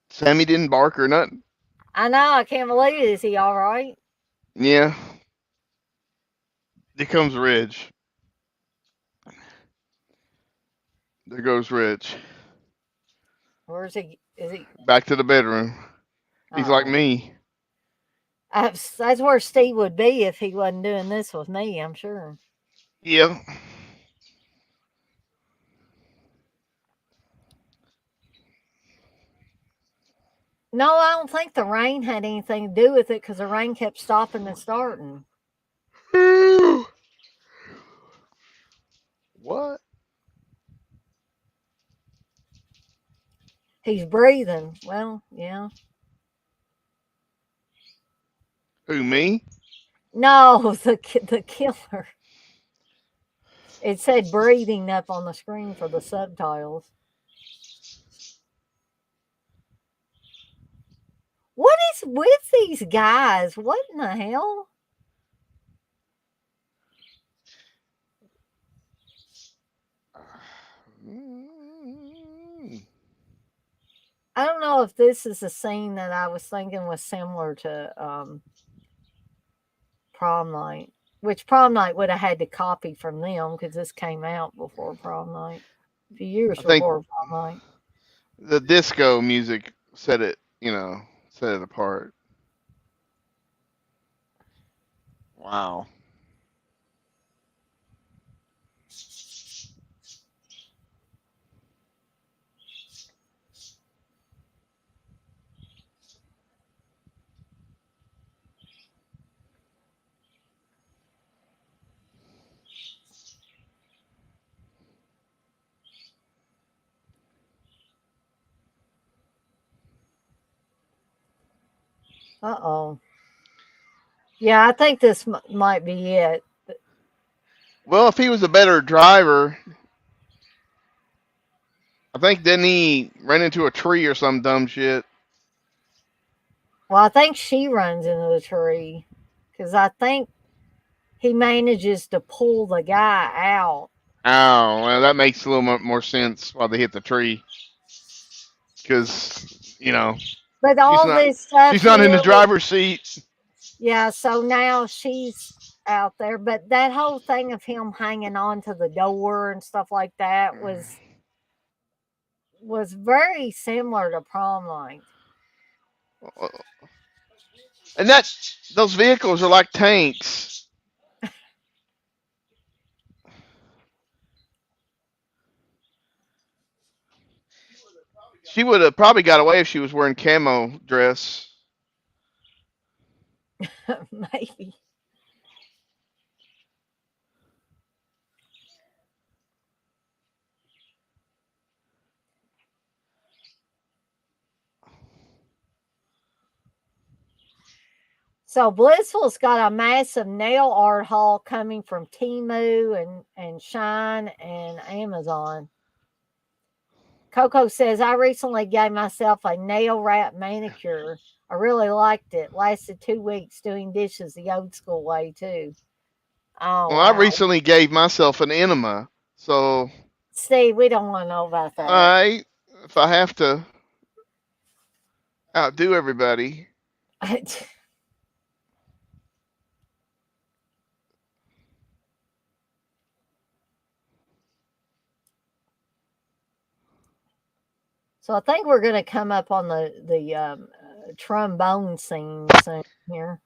Sammy didn't bark or nothing. I know. I can't believe it. Is he all right? Yeah. Here comes Reg. There goes Reg. Where's he? Is he? Back to the bedroom. He's like Oh, me. that's where Steve would be if he wasn't doing this with me. I'm sure. Yeah. No, I don't think the rain had anything to do with it because the rain kept stopping and starting. What? He's breathing. Well, yeah. Who, me? No, the killer. It said breathing up on the screen for the subtitles. What is with these guys? What in the hell? I don't know if this is a scene that I was thinking was similar to Prom Night, which Prom Night would have had to copy from them because this came out before Prom Night, a few years I think before Prom Night. the disco music set it, set it apart. Wow. Uh-oh. Yeah, I think this might be it. Well, if he was a better driver, I think didn't he run into a tree or some dumb shit? Well, I think she runs into the tree because I think he manages to pull the guy out. Oh, well, that makes a little more sense why they hit the tree. Because But she's all not this stuff she's not in the here with, driver's seat. yeah, so now she's out there. But that whole thing of him hanging on to the door and stuff like that was very similar to Prom Night. And those vehicles are like tanks. She would have probably got away if she was wearing camo dress. Maybe. So Blissful's got a massive nail art haul coming from Temu and Shine and Amazon. Coco says, I recently gave myself a nail wrap manicure. I really liked it. Lasted 2 weeks doing dishes the old school way, too. Oh, Well, I wow. recently gave myself an enema, so Steve, we don't want to know about that. if I have to outdo everybody, So I think we're going to come up on the trombone scene soon here.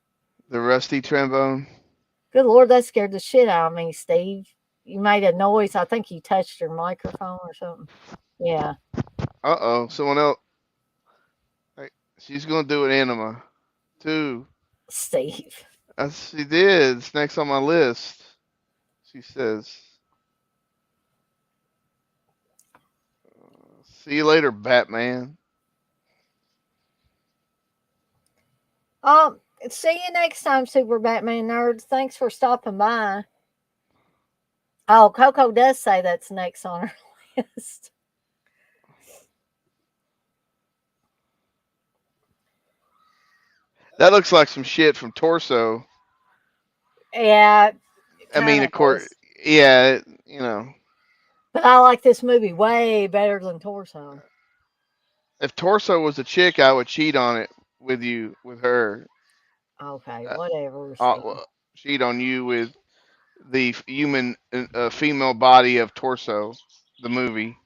the rusty trombone. Good Lord, that scared the shit out of me, Steve. You made a noise. I think you touched your microphone or something. Yeah, Someone else. Hey, she's gonna do an enema too. Steve. She did. It's next on my list. She says, "See you later, Batman." See you next time, Super Batman nerds. Thanks for stopping by. Oh, Coco does say that's next on her list. That looks like some shit from Torso. Yeah, I mean, of course, does. yeah, But I like this movie way better than Torso. if Torso was a chick, I would cheat on it with her. Okay, Uh, whatever, Steve. cheat on you with the human female body of Torso, the movie.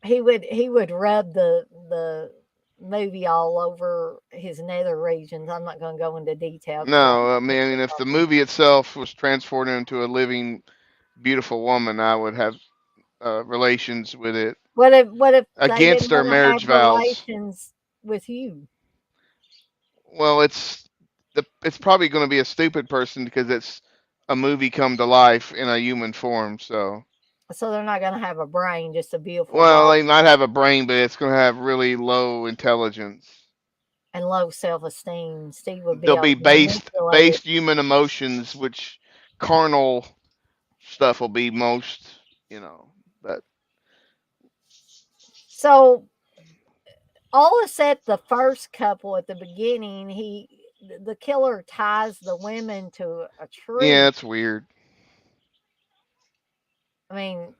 He would rub the movie all over his nether regions. I'm not going to go into detail because I No, I mean, if the movie itself was transformed into a living, beautiful woman, I would have relations with it what if they against didn't our want to have marriage vows. relations with you? Well, it's probably going to be a stupid person because it's a movie come to life in a human form. So, So they're not going to have a brain, just a beautiful well, body they might have a brain, but it's going to have really low intelligence. and low self-esteem. Steve would be They'll able be to manipulate it. based human emotions, which carnal stuff will be most, you know. But So all except the first couple at the beginning, the killer ties the women to a yeah, tree. it's weird. I mean,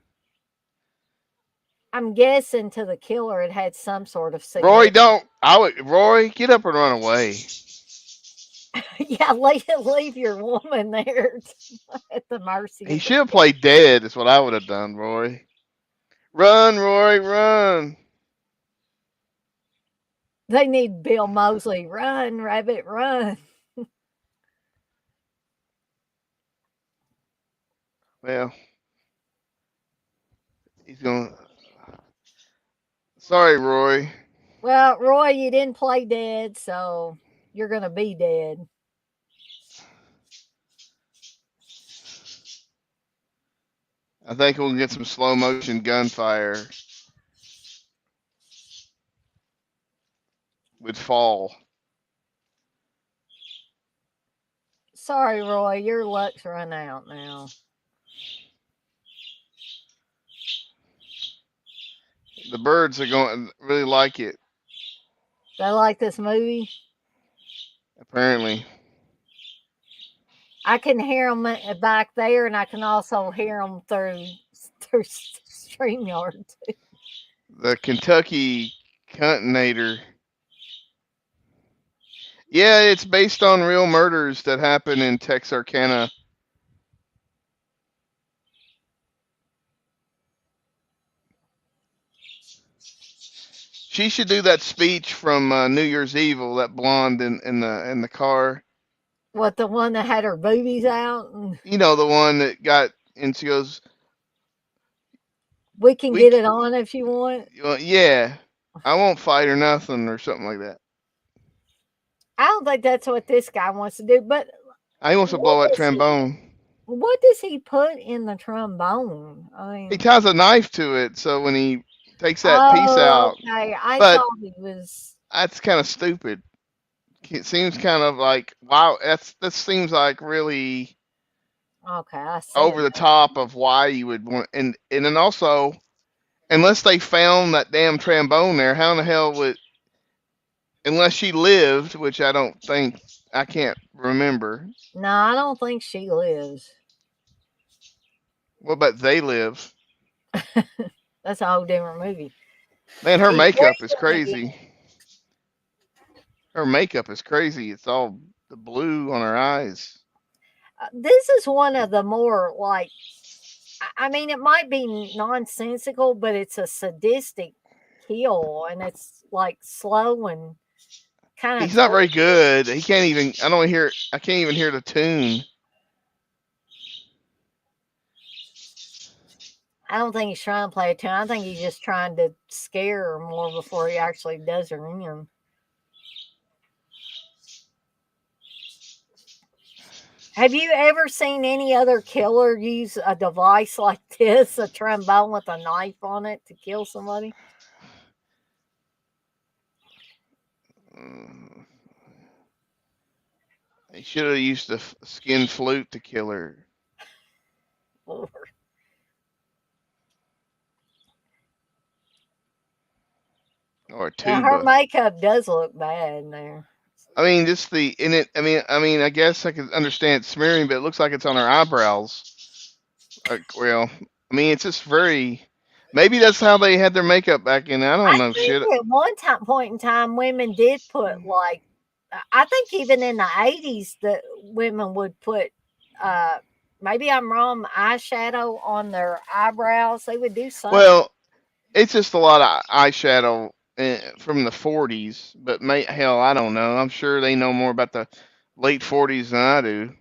I'm guessing to the killer it had some sort of Roy, significance. don't. Roy, get up and run away. Yeah, leave your woman there at the mercy He of the should have killer. played dead. Is what I would have done, Roy. Run, Roy, run. They need Bill Mosley. Run, rabbit, run. Well, he's going. Sorry, Roy. Well, Roy, you didn't play dead, so you're gonna be dead. I think we'll get some slow motion gunfire with fall. Sorry, Roy, your luck's run out now. The birds are going really like it. They like this movie. Apparently, I can hear them back there, and I can also hear them through Streamyard. the Kentucky Continator. Yeah, it's based on real murders that happened in Texarkana. She should do that speech from New Year's Evil. That blonde in the car. What, the one that had her boobies out? And You know, the one that got and she goes, we can "We, get it on if you want. well, yeah, I won't fight or nothing or something like that." I don't think that's what this guy wants to do. But He wants to what blow that does he? trombone. What does he put in the trombone? I He mean, ties a knife to it, so when he takes that piece oh, out, okay. I but thought he was that's kind of stupid. It seems kind of like wow. That seems like really okay. I see it. over the top of why you would want, and then also unless they found that damn trombone there, how in the hell would unless she lived, which I don't think I can't remember. No, I don't think she lives. What about they live? That's a whole different movie. Man, her She's makeup is recently. crazy. Her makeup is crazy. It's all the blue on her eyes. This is one of the more like. I mean, it might be nonsensical, but it's a sadistic kill, and it's like slow and kind of He's not very torturous. good. He can't even. I don't hear. I can't even hear the tune. I don't think he's trying to play a tune. I think he's just trying to scare her more before he actually does her in. Have you ever seen any other killer use a device like this, a trombone with a knife on it, to kill somebody? Uh, he should have used a skin flute to kill her Or or a now her tuba. makeup does look bad in there. I mean, just the in it. I guess I could understand smearing, but it looks like it's on her eyebrows. Well, I mean, it's just very. Maybe that's how they had their makeup back in. I I don't know think shit. at one time point in time, women did put like, I think even in the 80s, that women would put, uh, maybe I'm wrong, eyeshadow on their eyebrows. They would do something. Well, it's just a lot of eyeshadow from the 40s, but hell, I don't know. I'm sure they know more about the late 40s than I do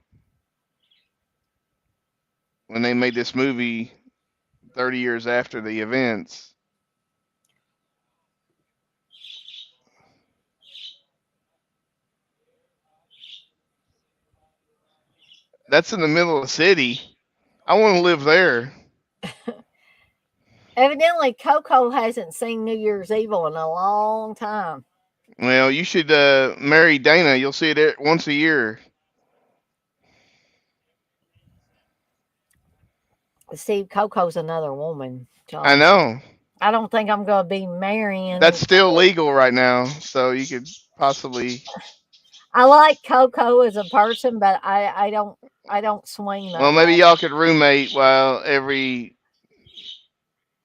when they made this movie 30 years after the events. That's in the middle of the city. I want to live there. Evidently, Coco hasn't seen New Year's Evil in a long time. Well, you should marry Dana. You'll see it once a year. Steve, Coco's another woman, I John. know. I don't think I'm going to be That's marrying. still legal right now, so you could possibly. I like Coco as a person, but I don't swing Well, that way. maybe y'all could roommate while every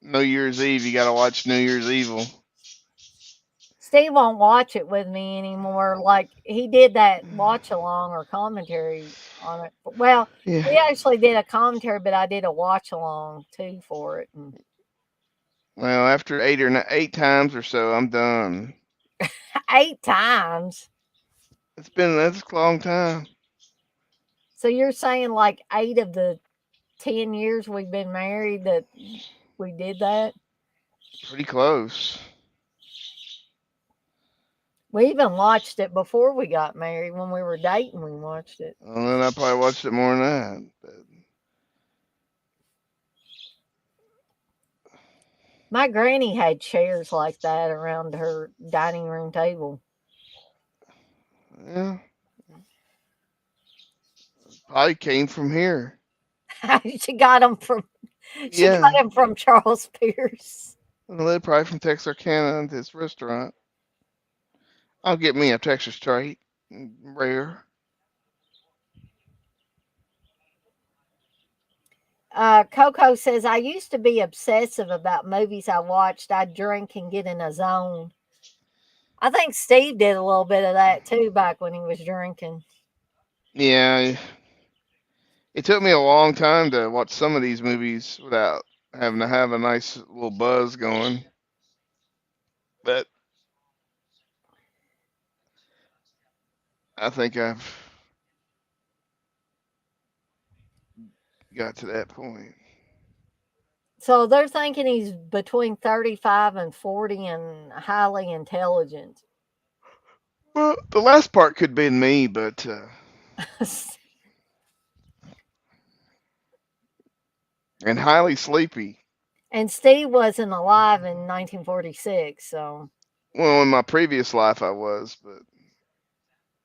New Year's Eve you gotta watch New Year's Evil. Steve won't watch it with me anymore. Like he did that watch along or commentary on it. Well, Yeah. we actually did a commentary, but I did a watch along too for it. And Well, after 8 times or so, I'm done. 8 times. That's a long time. So you're saying like 8 of the 10 years we've been married that we did that? Pretty close. We even watched it before we got married. When we were dating, we watched it. Well, then I probably watched it more than that. My granny had chairs like that around her dining room table. Yeah, probably came from here. she got them from she got Yeah, them from Charles Pierce. well, they're probably from Texarkana, this restaurant. I'll get me a Texas straight, rare. Coco says, I used to be obsessive about movies I watched. I'd drink and get in a zone. I think Steve did a little bit of that too back when he was drinking. Yeah, it took me a long time to watch some of these movies without having to have a nice little buzz going. But I think I've got to that point. So they're thinking he's between 35 and 40 and highly intelligent. Well, the last part could be me, but and highly sleepy. And Steve wasn't alive in 1946, so Well, in my previous life I was, but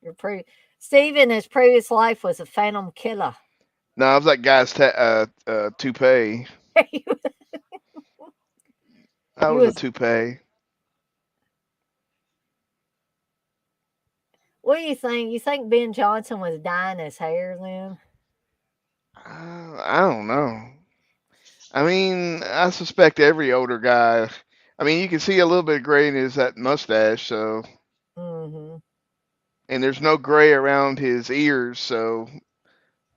you're pretty. Steve in his previous life was a phantom killer. no, I was that guy's toupee. he I was a was. toupee. What do you think? You think Ben Johnson was dyeing his hair then? I don't know. I mean, I suspect every older guy. I mean, you can see a little bit of gray in his that mustache, so Mm-hmm. and there's no gray around his ears, so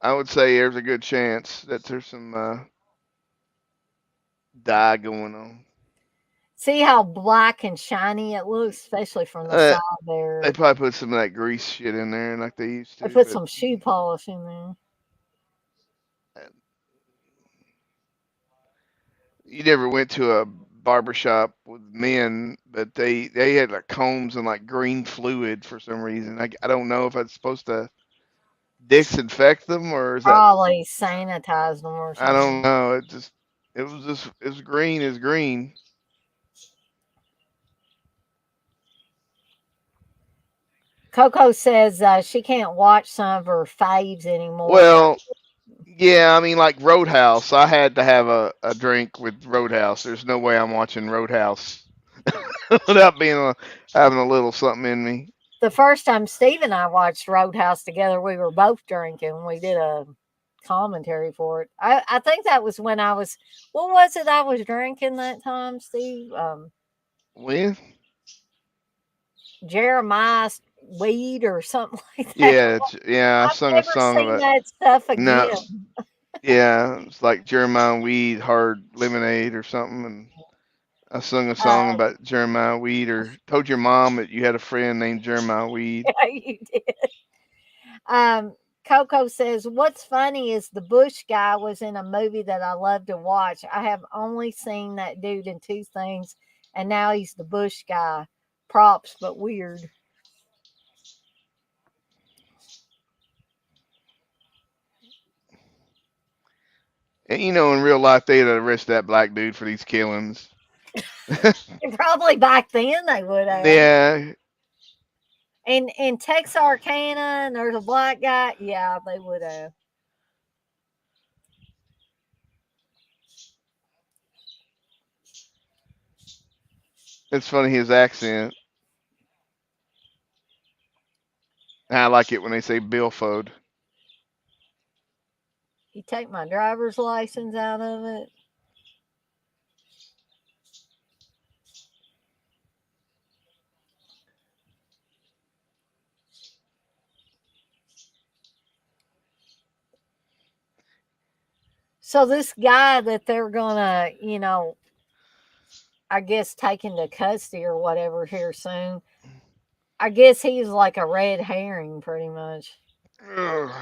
I would say there's a good chance that there's some dye going on. See how black and shiny it looks, especially from the Uh, side they there. probably put some of that grease shit in there like they used They to, put but some shoe polish in there. you never went to a barber shop with men, but they had like combs and like green fluid for some reason. I don't know if that's supposed to disinfect them or is that Probably sanitized them or I don't something. know. It was green as green. Coco says she can't watch some of her faves anymore. Well, yeah, I mean like Roadhouse. I had to have a drink with Roadhouse. There's no way I'm watching Roadhouse without having a little something in me. The first time Steve and I watched Roadhouse together, we were both drinking. We did a commentary for it. I think that was when I was. What was it I was drinking that time, Steve? When? Jeremiah's weed or something like that. Yeah, yeah. I I've sung a never song of seen it. that stuff No, again. yeah, it's like Jeremiah Weed Hard Lemonade or something, and I sung a song Uh, about Jeremiah Weed, or told your mom that you had a friend named Jeremiah Weed. yeah, you did. Um, Coco says, "What's funny is the Bush guy was in a movie that I love to watch. I have only seen that dude in two things, and now he's the Bush guy. Props, but weird." And you know, in real life, they'd arrest that black dude for these killings. And probably back then they would have. Yeah, In Texarkana, and there's a black guy. Yeah, they would have. It's funny his accent. I like it when they say billfold. You take my driver's license out of it. So this guy that they're gonna, I guess take into custody or whatever here soon. I guess he's like a red herring, pretty much. Ugh.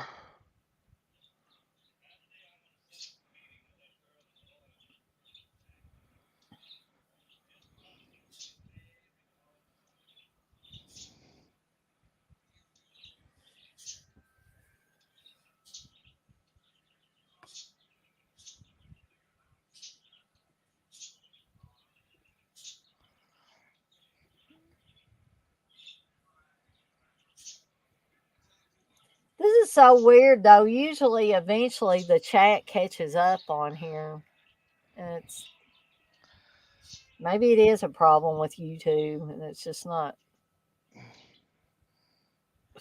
This is so weird, though. Usually, eventually, the chat catches up on here. And maybe it is a problem with YouTube, and it's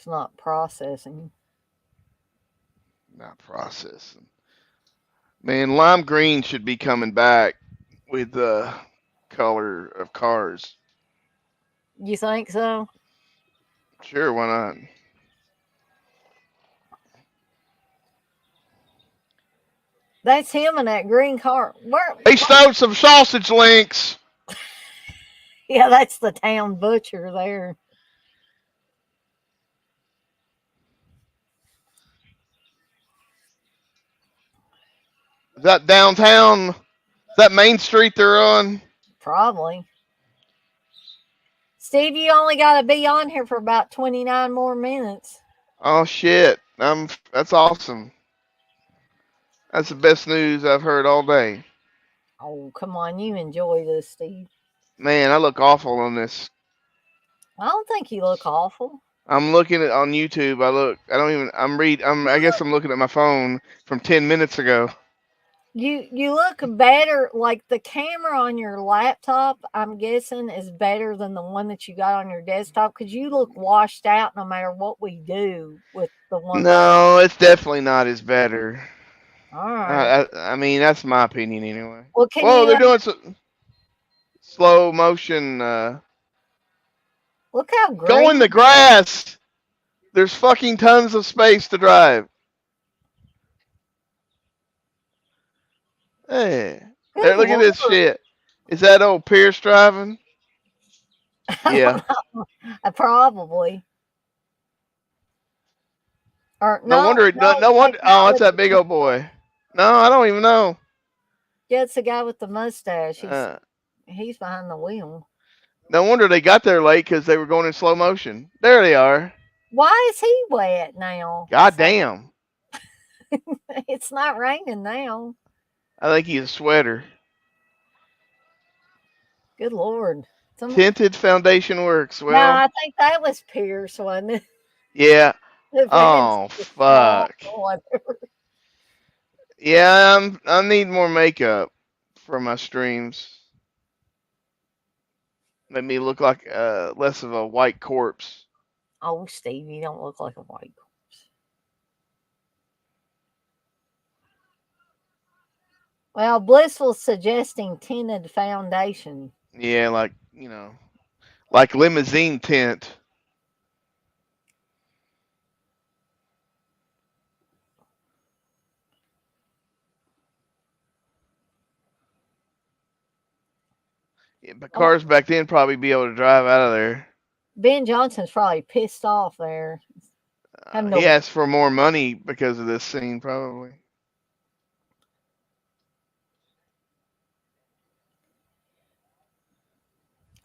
not processing. Not processing. Man, lime green should be coming back with the color of cars. You think so? Sure, why not? That's him in that green car. Where? He stole some sausage links. Yeah, that's the town butcher there. Is that downtown? Is that Main Street they're on? Probably. Steve, you only got to be on here for about 29 more minutes. Oh shit! That's awesome. That's the best news I've heard all day. Oh, come on. You enjoy this, Steve. Man, I look awful on this. I don't think you look awful. I'm looking at on YouTube. I look. I don't even. I'm read. I'm. I You guess look I'm looking at my phone from 10 minutes ago. you look better. Like the camera on your laptop, I'm guessing, is better than the one that you got on your desktop because you look washed out no matter what we do with the one that. No, it's definitely not as better. All right. I mean, that's my opinion anyway. Well, can Whoa, you they're doing some slow motion. look how Go in green? the grass. There's fucking tons of space to drive. Hey, Good there. Look at lord! this shit. Is that old Pierce driving? I Yeah. don't know. Probably. Or No no, wonder. no, No that wonder. guy Oh, it's with that big old boy. No, I don't even know. yeah, it's the guy with the mustache. Uh, He's behind the wheel. no wonder they got there late because they were going in slow motion. There they are. Why is he wet now? God damn. It's not raining now. I think he's a sweater. Good lord. Tinted foundation works. No, Well, I think that was Pierce, wasn't it? yeah. The Vance Oh was small fuck. or whatever. Yeah, I need more makeup for my streams. Make me look like less of a white corpse. Oh, Steve, you don't look like a white corpse. Well, Blissful's suggesting tinted foundation. Yeah, like limousine tint. Yeah, but Oh, cars back then probably be able to drive out of there. Ben Johnson's probably pissed off there. Having He to, asked for more money because of this scene, probably.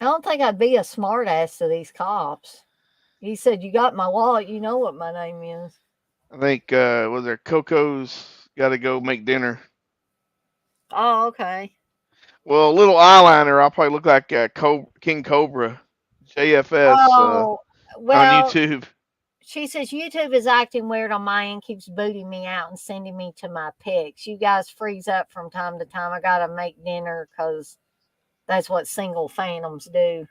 I don't think I'd be a smartass to these cops. He said, "You got my wallet. You know what my name is." I think was there Coco's got to go make dinner. Oh, okay. Well, a little eyeliner, I'll probably look like King Cobra, JFS Oh, on well, YouTube. she says YouTube is acting weird on my end, keeps booting me out and sending me to my pics. You guys freeze up from time to time. I gotta make dinner because That's what single phantoms do.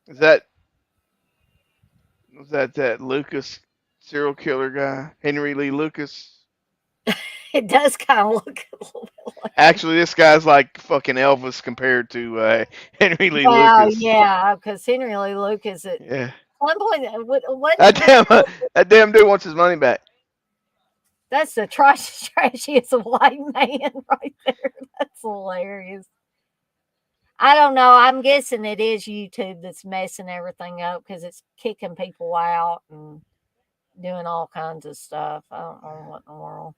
Is that was that Lucas serial killer guy, Henry Lee Lucas? It does kind of look a little bit like him. Actually, this guy's like fucking Elvis compared to Henry Lee Well, Lucas. yeah, because Henry Lee Lucas at Yeah, one point, wasn't that he? damn that damn dude wants his money back. That's the trashiest white man right there. That's hilarious. I don't know. I'm guessing it is YouTube that's messing everything up because it's kicking people out and doing all kinds of stuff. I don't know what in the world.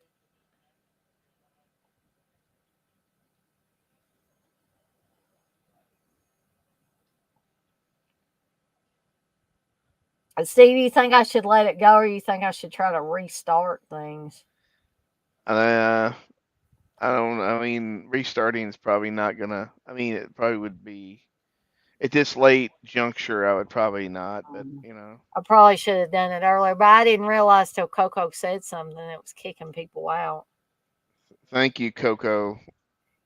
Steve, you think I should let it go, or you think I should try to restart things? Uh, I don't. I mean, restarting is probably not gonna. I mean, it probably would be at this late juncture. I would probably not, but I probably should have done it earlier, but I didn't realize till Coco said something that was kicking people out. thank you, Coco.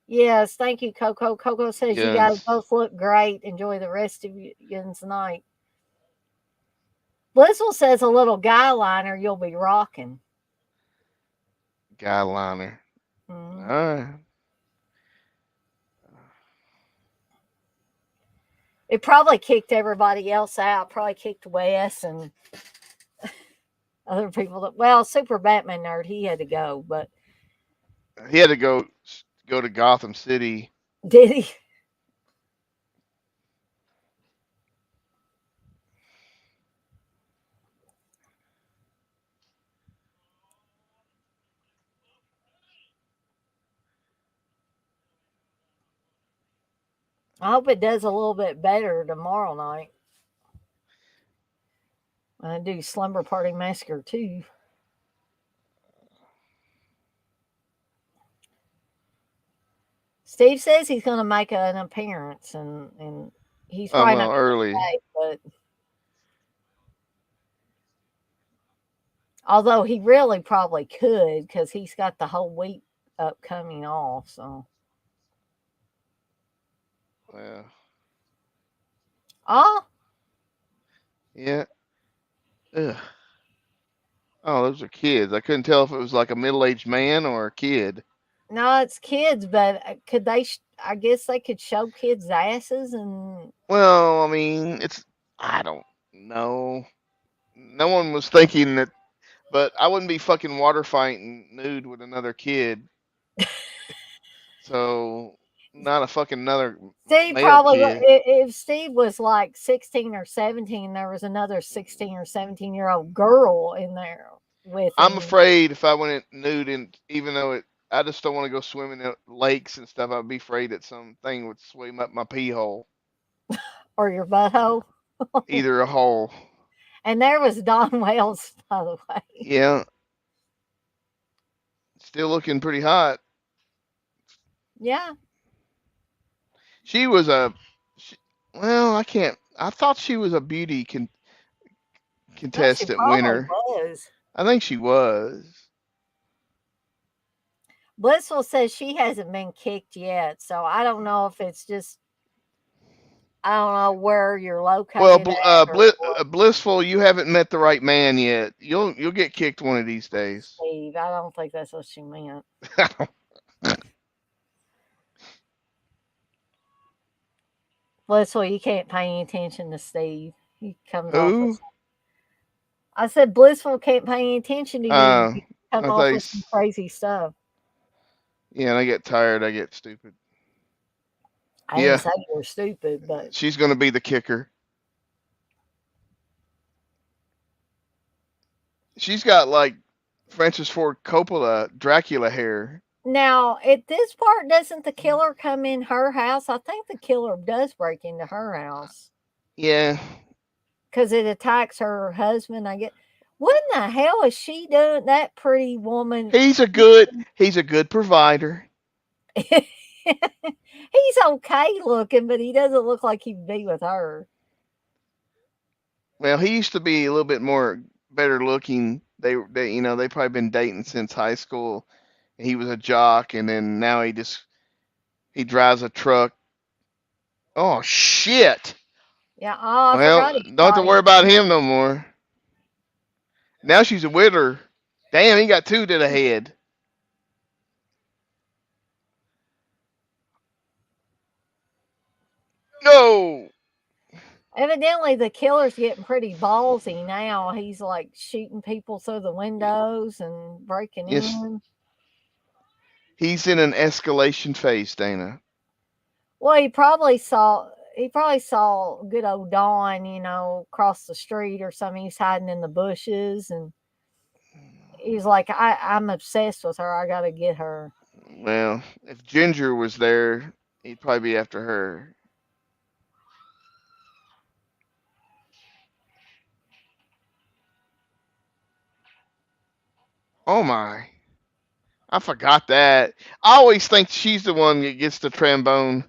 Yes, thank you, Coco. Coco says you guys Guns, both look great. Enjoy the rest of your night. Blissful says a little guy liner you'll be rocking. guy liner. All Mm. right. It probably kicked everybody else out. Probably kicked Wes and other people that. Well, Super Batman Nerd, he had to go, but He had to go to Gotham City. did he? I hope it does a little bit better tomorrow night. I do Slumber Party Massacre too. Steve says he's going to make an appearance, and he's Oh probably not well, early. going to stay, but although he really probably could because he's got the whole week upcoming off. So, Well, oh yeah. Ugh. Oh, those are kids. I couldn't tell if it was like a middle-aged man or a kid. no, it's kids, but could they? I guess they could show kids' asses, and Well, I mean, it's I don't know. No one was thinking that, but I wouldn't be fucking water fighting nude with another kid. So, not a fucking another Steve male probably kid. if Steve was like 16 or 17, there was another 16 or 17-year-old girl in there with I'm him, afraid if I went nude, and even though I just don't want to go swimming in lakes and stuff. I'd be afraid that something would swim up my pee hole, or your butthole. either a hole. And there was Don Wales, by the way. Yeah, still looking pretty hot. Yeah, She was a, she, well, I can't. I thought she was a beauty no, she contestant probably winner. was. I think she was. Blissful says she hasn't been kicked yet, so I don't know if it's just I don't know where you're Well, located at or what. blissful, you haven't met the right man yet. You'll get kicked one of these days. Steve, I don't think that's what she meant. Blissful, you can't pay any attention to Steve. He comes off with. Who? I said Blissful can't pay any attention to you. Uh, You come I off think. with some crazy stuff. Yeah, and I get tired. I get stupid. I didn't Yeah, say you were stupid, but she's gonna be the kicker. She's got like Francis Ford Coppola Dracula hair. now at this part, doesn't the killer come in her house? I think the killer does break into her house Yeah, because it attacks her husband. I get. What in the hell is she doing? That pretty woman. he's a good provider. He's okay looking, but he doesn't look like he'd be with her. Well, he used to be a little bit more better looking. They probably been dating since high school. He was a jock, and then now he just He drives a truck. Oh shit! Yeah. Oh, I Well, forgot he don't have to shot worry him. about him no more. Now she's a widower. Damn, he got two to the head. No. Evidently, the killer's getting pretty ballsy now. He's like shooting people through the windows and breaking Yes, in. he's in an escalation phase, Dana. Well, he probably saw good old Dawn, across the street or something. He's hiding in the bushes, and he's like, I'm obsessed with her. I gotta get her. Well, if Ginger was there, he'd probably be after her. Oh my. I forgot that. I always think she's the one that gets the trombone.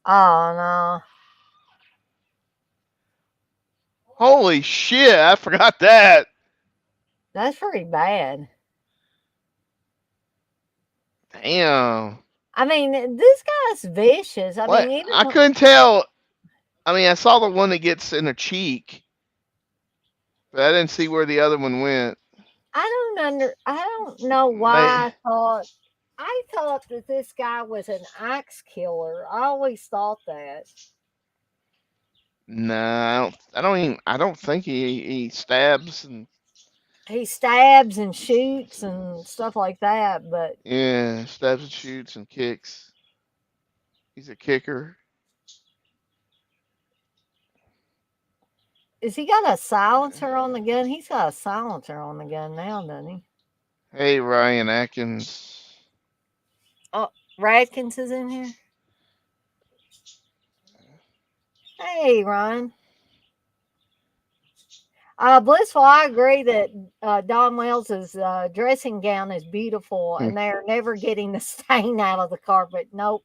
Oh no, Holy shit, I forgot that. that's pretty bad. Damn. I mean, this guy's vicious. I What? mean, even I couldn't tell. I mean, I saw the one that gets in her cheek, but I didn't see where the other one went. I don't know May, why I thought that this guy was an axe killer. I always thought that. nah, I don't think he stabs and He stabs and shoots and stuff like that, but yeah, stabs and shoots and kicks. He's a kicker. is he got a silencer on the gun? He's got a silencer on the gun now, doesn't he? Hey, Ryan Atkins. Oh, Radkins is in here. Hey, Ron. Blissful, I agree that Don Wells's dressing gown is beautiful, Hmm. and they're never getting the stain out of the carpet. Nope.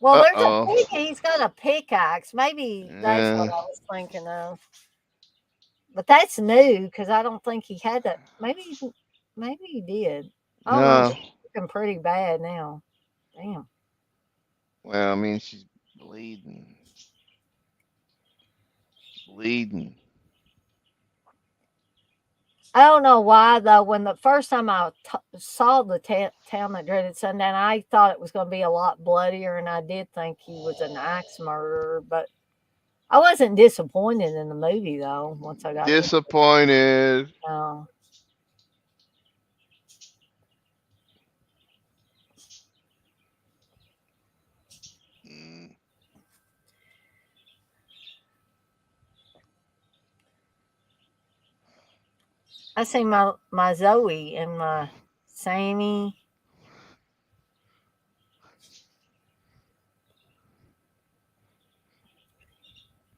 Well, Uh there's a oh. pick. He's got a pickaxe. Maybe that's what Uh, I was thinking of. But that's new because I don't think he had that. Maybe he did. Oh no, no. she's looking pretty bad now. Damn. Well, I mean, she's bleeding, bleeding. I don't know why though. When the first time saw the town that dreaded sundown, I thought it was going to be a lot bloodier, and I did think he was an axe murderer. But I wasn't disappointed in the movie though. Once I got into it, Disappointed. no. Mm, I see my Zoe and my Sammy.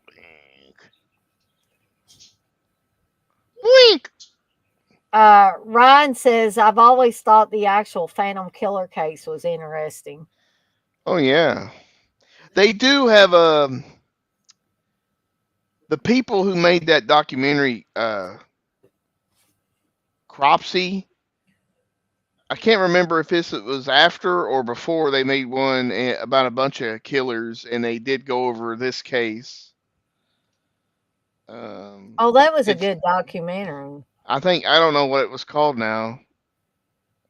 Wink. Wink. Ryan says, I've always thought the actual Phantom Killer case was interesting. Oh yeah, they do have the people who made that documentary, Cropsey. I can't remember if this was after or before they made one about a bunch of killers, and they did go over this case. Oh, that was a It's good documentary. I don't know what it was called now.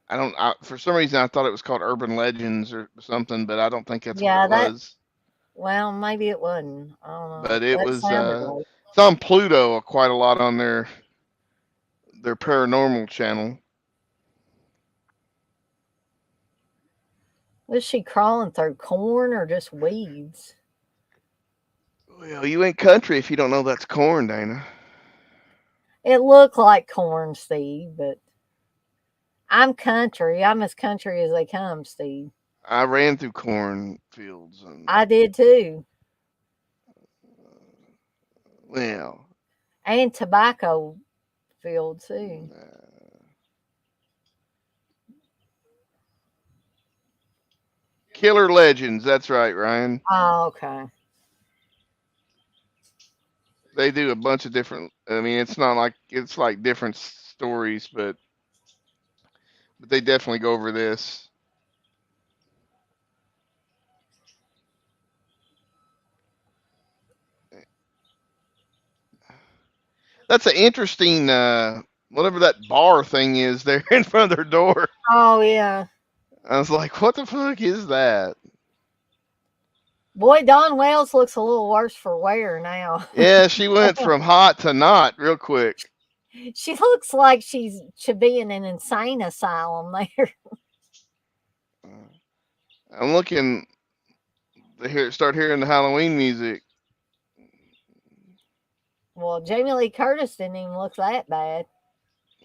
I don't. For some reason, I thought it was called Urban Legends or something, but I don't think that's what it Yeah, was. well, maybe it wasn't. I don't know. But it That was. sounded like. It's on Pluto quite a lot on their paranormal channel. Was she crawling through corn or just weeds? Well, you ain't country if you don't know that's corn, Dana. It looked like corn, Steve, but I'm country. I'm as country as they come, Steve. I ran through corn fields and I did too. well, And tobacco field too. Killer Legends. That's right, Ryan. Oh, okay. They do a bunch of different. I mean, it's not like it's like different stories, but they definitely go over this. That's an interesting whatever that bar thing is there in front of their door. Oh yeah. I was like, what the fuck is that? Boy, Dawn Wells looks a little worse for wear now. Yeah, she went from hot to not real quick. She looks like she should be in an insane asylum there. I'm looking to start hearing the Halloween music. Well, Jamie Lee Curtis didn't even look that bad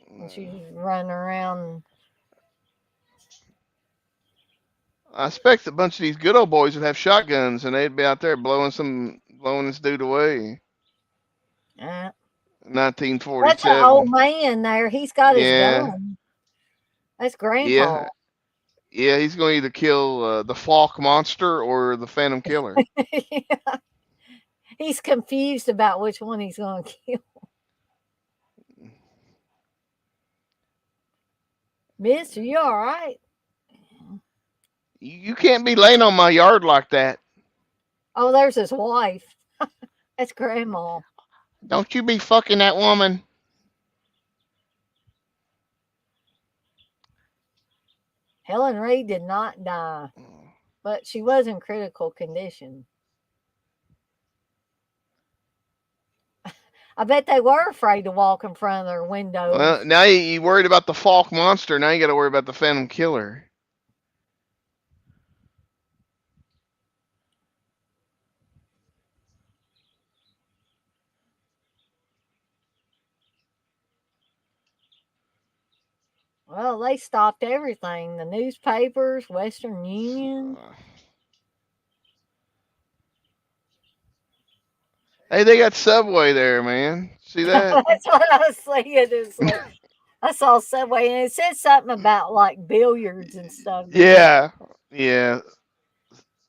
when she was running around. I expect a bunch of these good old boys would have shotguns and they'd be out there blowing this dude away. Uh, that's an old 1947. man there. He's got his Yeah, gun. That's Grandpa. yeah, yeah. He's going to either kill the Falk monster or the Phantom Killer. He's confused about which one he's going to kill. Mister, you all right? You can't be laying on my yard like that. Oh, there's his wife. That's Grandma. Don't you be fucking that woman. Helen Reed did not die, but she was in critical condition. I bet they were afraid to walk in front of their windows. Well, now you worried about the Falk monster. Now you got to worry about the Phantom Killer. Well, they stopped everything. The newspapers, Western Union. Hey, they got Subway there, man. See that? That's what I was saying. It's like, I saw Subway and it said something about like billiards and stuff. Yeah, yeah.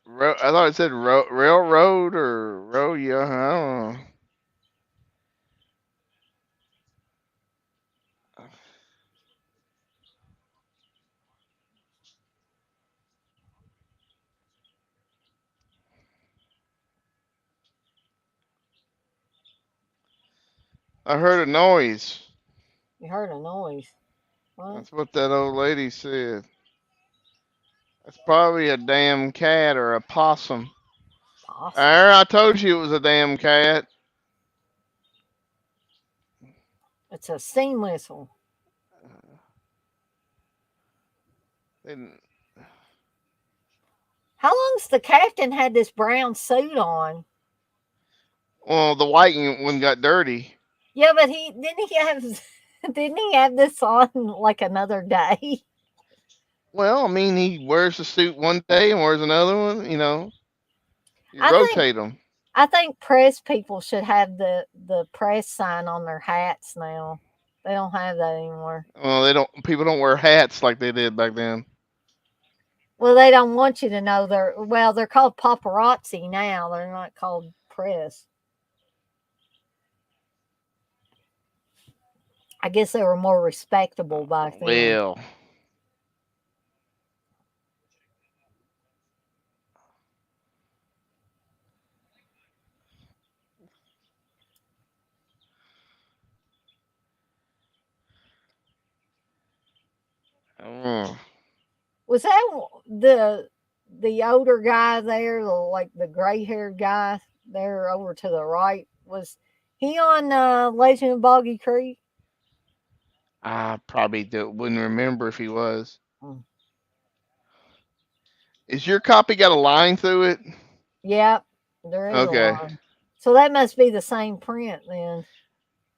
I thought it said railroad or road. Yeah, I don't know. I heard a noise. You heard a noise. What? That's what that old lady said. It's probably a damn cat or a possum. Possum. I told you it was a damn cat. It's a steam whistle. And, How long's the captain had this brown suit on? well, the white one got dirty. Yeah, but he have didn't he have this on like another day? Well, I mean, he wears the suit one day and wears another one. You know, you I think rotate them. I think press people should have the press sign on their hats now. They don't have that anymore. Well, they don't. People don't wear hats like they did back then. Well, they don't want you to know they're called paparazzi now. They're not called press. I guess they were more respectable back then. Well, Was that the older guy there, the gray haired guy there over to the right? Was he on Legend of Boggy Creek? I probably wouldn't remember if he was. Hmm. Is your copy got a line through it? Yep, there is a Okay. line. So that must be the same print then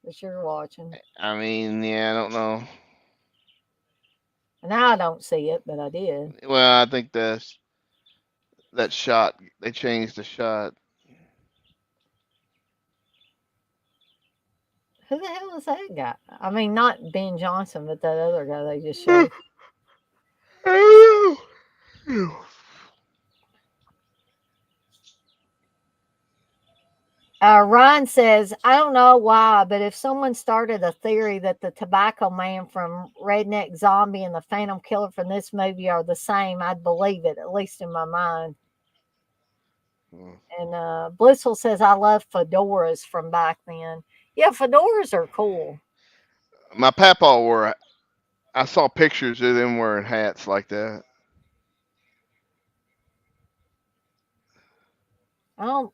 that you're watching. I mean, yeah, I don't know. Now I don't see it, but I did. Well, I think that shot, they changed the shot. Who the hell is that guy? I mean, not Ben Johnson, but that other guy they just showed. Ryan says, I don't know why, but if someone started a theory that the Tobacco Man from Redneck Zombie and the Phantom Killer from this movie are the same, I'd believe it, at least in my mind. Mm. And Blissful says, I love fedoras from back then. Yeah, fedoras are cool. My papa wore. I saw pictures of them wearing hats like that. I don't,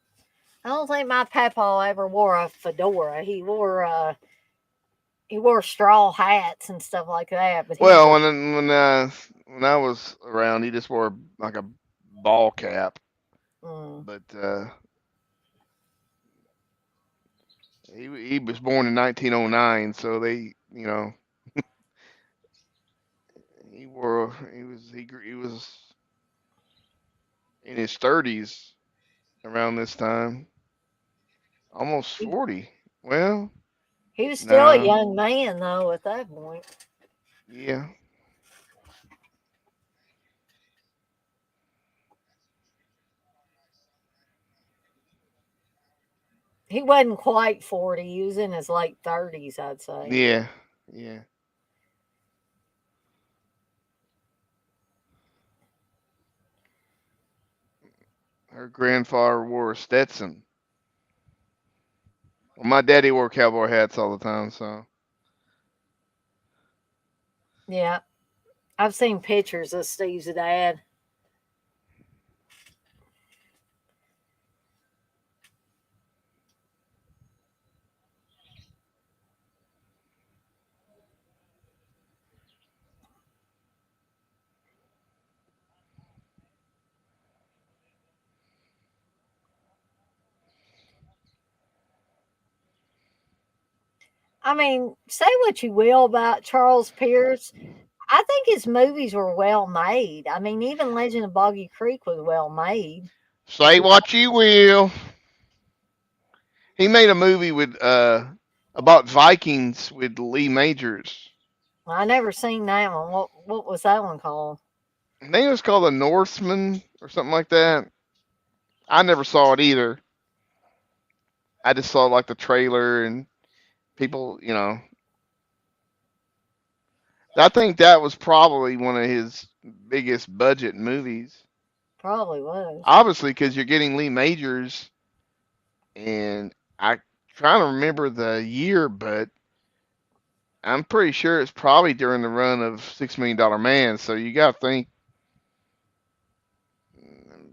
I don't think my papa ever wore a fedora. He wore straw hats and stuff like that. But he was Well, a when I was around, he just wore like a ball cap. mm, But he was born in 1909, so they he was in his 30s around this time, almost he, 40. Well, he was still a no, young man though at that point. yeah. He wasn't quite 40. He was in his late 30s, I'd say. Yeah, yeah. Her grandfather wore a Stetson. Well, my daddy wore cowboy hats all the time, so Yeah, I've seen pictures of Steve's dad. I mean, say what you will about Charles Pierce. I think his movies were well made. I mean, even Legend of Boggy Creek was well made. If say you, what you will. He made a movie with about Vikings with Lee Majors. I never seen that one. What was that one called? I think it was called The Northman or something like that. I never saw it either. I just saw like the trailer and people, I think that was probably one of his biggest budget movies. Probably was. Obviously, because you're getting Lee Majors, and I trying to remember the year, but I'm pretty sure it's probably during the run of $6 Million Man. So you got to think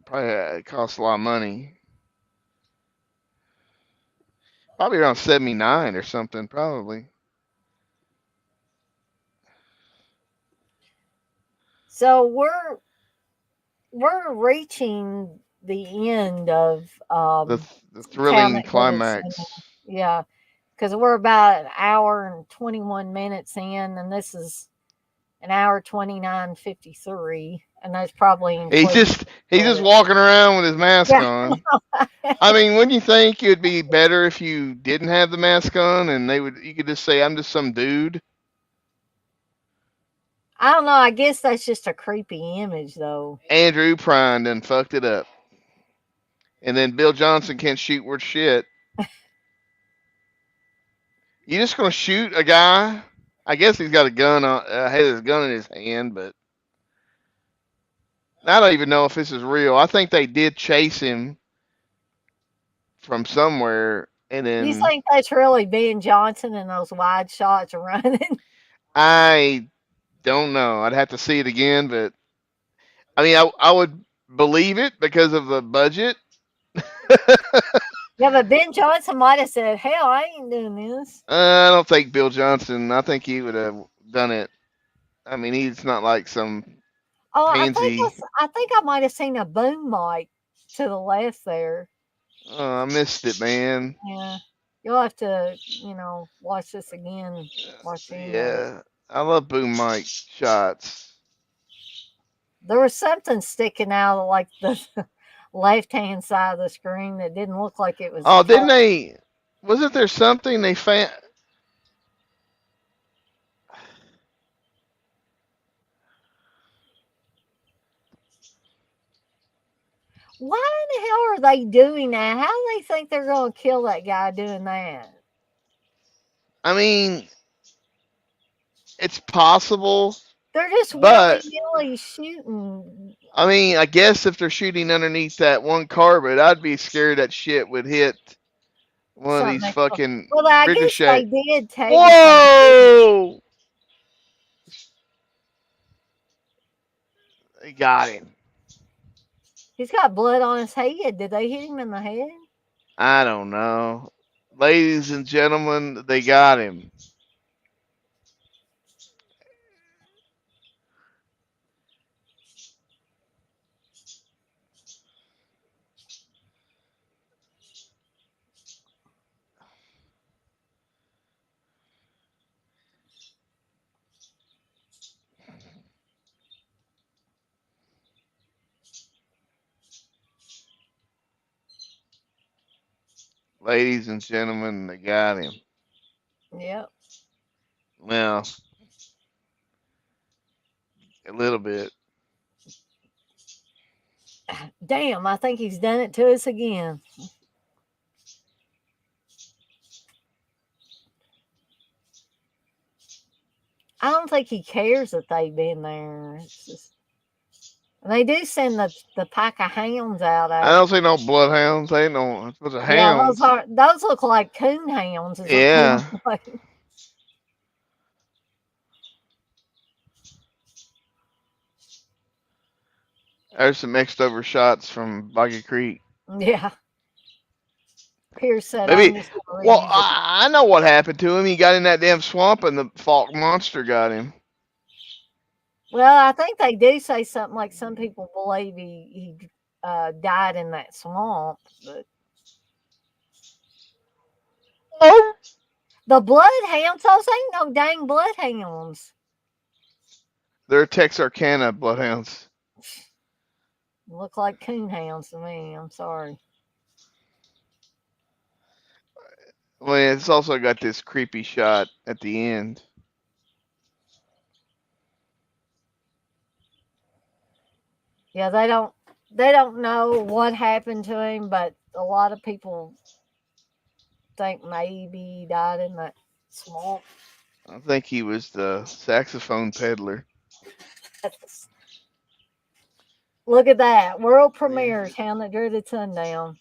probably it costs a lot of money. Probably around 79 or something, probably. So we're reaching the end of The Count thrilling It Minutes. climax. Yeah, because we're about an hour and 21 minutes in, and this is an hour 29:53, and that's probably He's including. just he's just walking around with his mask Yeah, on. I mean, wouldn't you think it would be better if you didn't have the mask on and you could just say I'm just some dude? I don't know. I guess that's just a creepy image, though. Andrew Prine done fucked it up. And then Bill Johnson can't shoot worth shit. You just gonna shoot a guy? I guess he's got a gun on, has his gun in his hand, but I don't even know if this is real. I think they did chase him from somewhere, and You then think that's really Ben Johnson and those wide shots running? I don't know. I'd have to see it again, but I mean, I would believe it because of the budget. Yeah, but Ben Johnson might have said, "Hell, I ain't doing this." I don't think Bill Johnson. I think he would have done it. I mean, he's not like some Oh, pansy. I think I might have seen a boom mic to the left there. Oh, I missed it, man. Yeah, you'll have to, watch this again. Watch the end of it. Yeah, I love boom mic shots. There was something sticking out of like the left hand side of the screen that didn't look like it was. Oh, didn't they? Wasn't there something they found? Why in the hell are they doing that? How do they think they're going to kill that guy doing that? I mean, it's possible, They're just willy but nilly shooting I mean, I guess if they're shooting underneath that one car, but I'd be scared that shit would hit one of these something. fucking Well, I guess ricochet. they did technically. Whoa! They got him. He's got blood on his head. Did they hit him in the head? I don't know. Ladies and gentlemen, they got him. Ladies and gentlemen, they got him. Yep. Well, a little bit. Damn, I think he's done it to us again. I don't think he cares that they've been there. It's just, they do send the pack of hounds out I after. don't see no bloodhounds. Ain't no. It's a Yeah, hounds. those look like coon hounds. Is what they Yeah. look like. There's some mixed over shots from Boggy Creek. Yeah. Pierce said, "I'm Maybe. just gonna Well, reuse it." I know what happened to him. He got in that damn swamp, and the Falk monster got him. Well, I think they do say something like some people believe he died in that swamp, but Oh. the bloodhounds, those ain't no dang bloodhounds. They're Texarkana bloodhounds. Look like coonhounds to me. I'm sorry. Well, yeah, it's also got this creepy shot at the end. Yeah, they don't know what happened to him, but a lot of people think maybe he died in that swamp. I think he was the saxophone peddler. Look at that. World Yeah. premieres, Hound That Dreaded Sundown.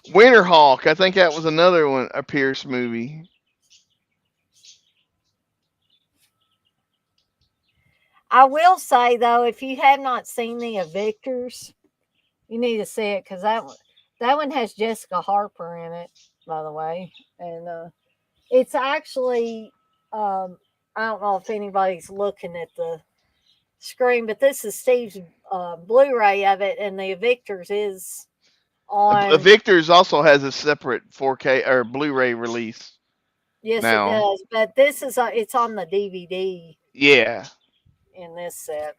Winterhawk. I think that was another one, a Pierce movie. I will say though, if you have not seen The Evictors, you need to see it because that one has Jessica Harper in it, by the way, and it's actually I don't know if anybody's looking at the screen, but this is Steve's Blu-ray of it, and The Evictors is on. Victor's also has a separate 4K or Blu-ray release Yes, it now. does, but this is it's on the DVD Yeah. in this set.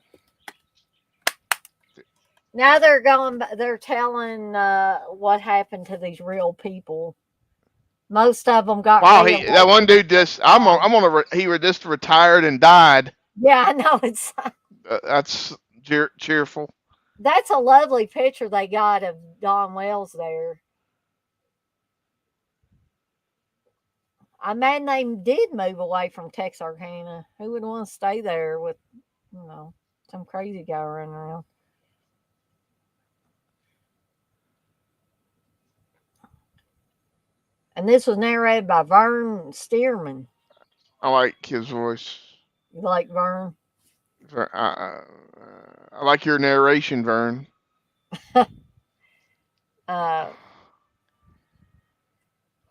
Now they're telling what happened to these real people. Most of them got Wow, that one reelected. dude just he just retired and died. Yeah, I know it's That's cheerful. that's a lovely picture they got of Don Wells there. I imagine they did move away from Texarkana. Who would want to stay there with, some crazy guy running around? And this was narrated by Vern Stearman. I like his voice. You like Vern? I like your narration, Vern. Uh,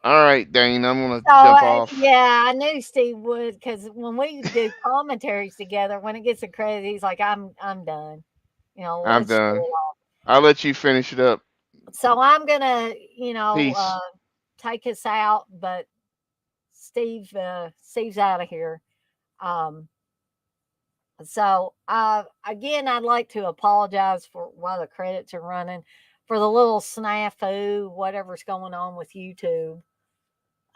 All right, Dane, I'm gonna so jump off. yeah, I knew Steve would because when we do commentaries together, when it gets to credit, he's like, "I'm done." I'm Let's done. I'll let you finish it up. So I'm gonna, Peace. take us out, but Steve's out of here. Um, so again, I'd like to apologize for while the credits are running for the little snafu, whatever's going on with YouTube.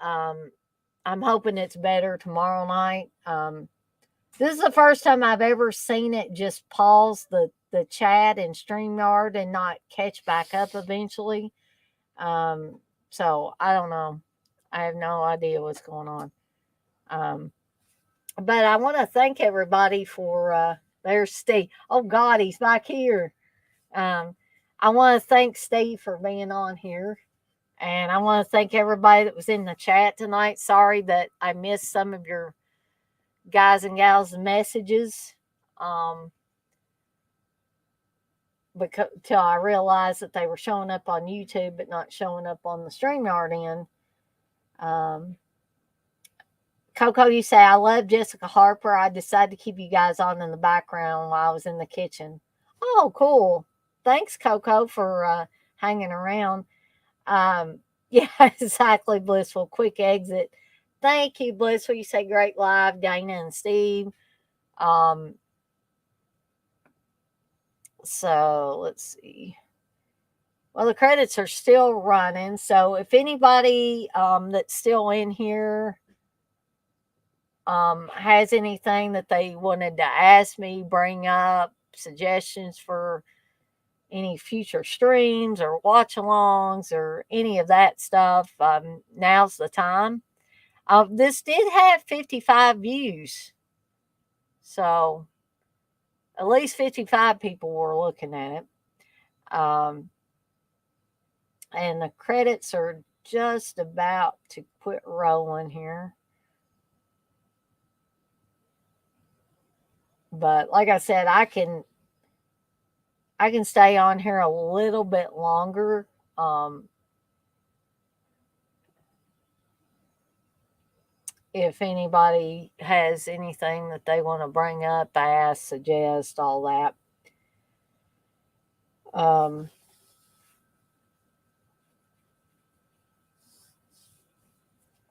I'm hoping it's better tomorrow night. This is the first time I've ever seen it just pause the chat and StreamYard and not catch back up eventually. So I don't know. I have no idea what's going on. But I want to thank everybody for there's Steve. Oh God, he's back here. Um, I want to thank Steve for being on here. And I want to thank everybody that was in the chat tonight. Sorry that I missed some of your guys and gals messages. Because till I realized that they were showing up on YouTube but not showing up on the StreamYard end. Coco, you say, I love Jessica Harper. I decided to keep you guys on in the background while I was in the kitchen. Oh, cool. Thanks, Coco, for hanging around. Yeah, exactly, Blissful. Quick exit. Thank you, Blissful. You say great live, Dana and Steve. So let's see. Well, the credits are still running. So if anybody that's still in here has anything that they wanted to ask me, bring up, suggestions for any future streams or watch alongs or any of that stuff, now's the time. This did have 55 views. So at least 55 people were looking at it. And the credits are just about to quit rolling here. But like I said, I can stay on here a little bit longer. If anybody has anything that they want to bring up, ask, suggest, all that.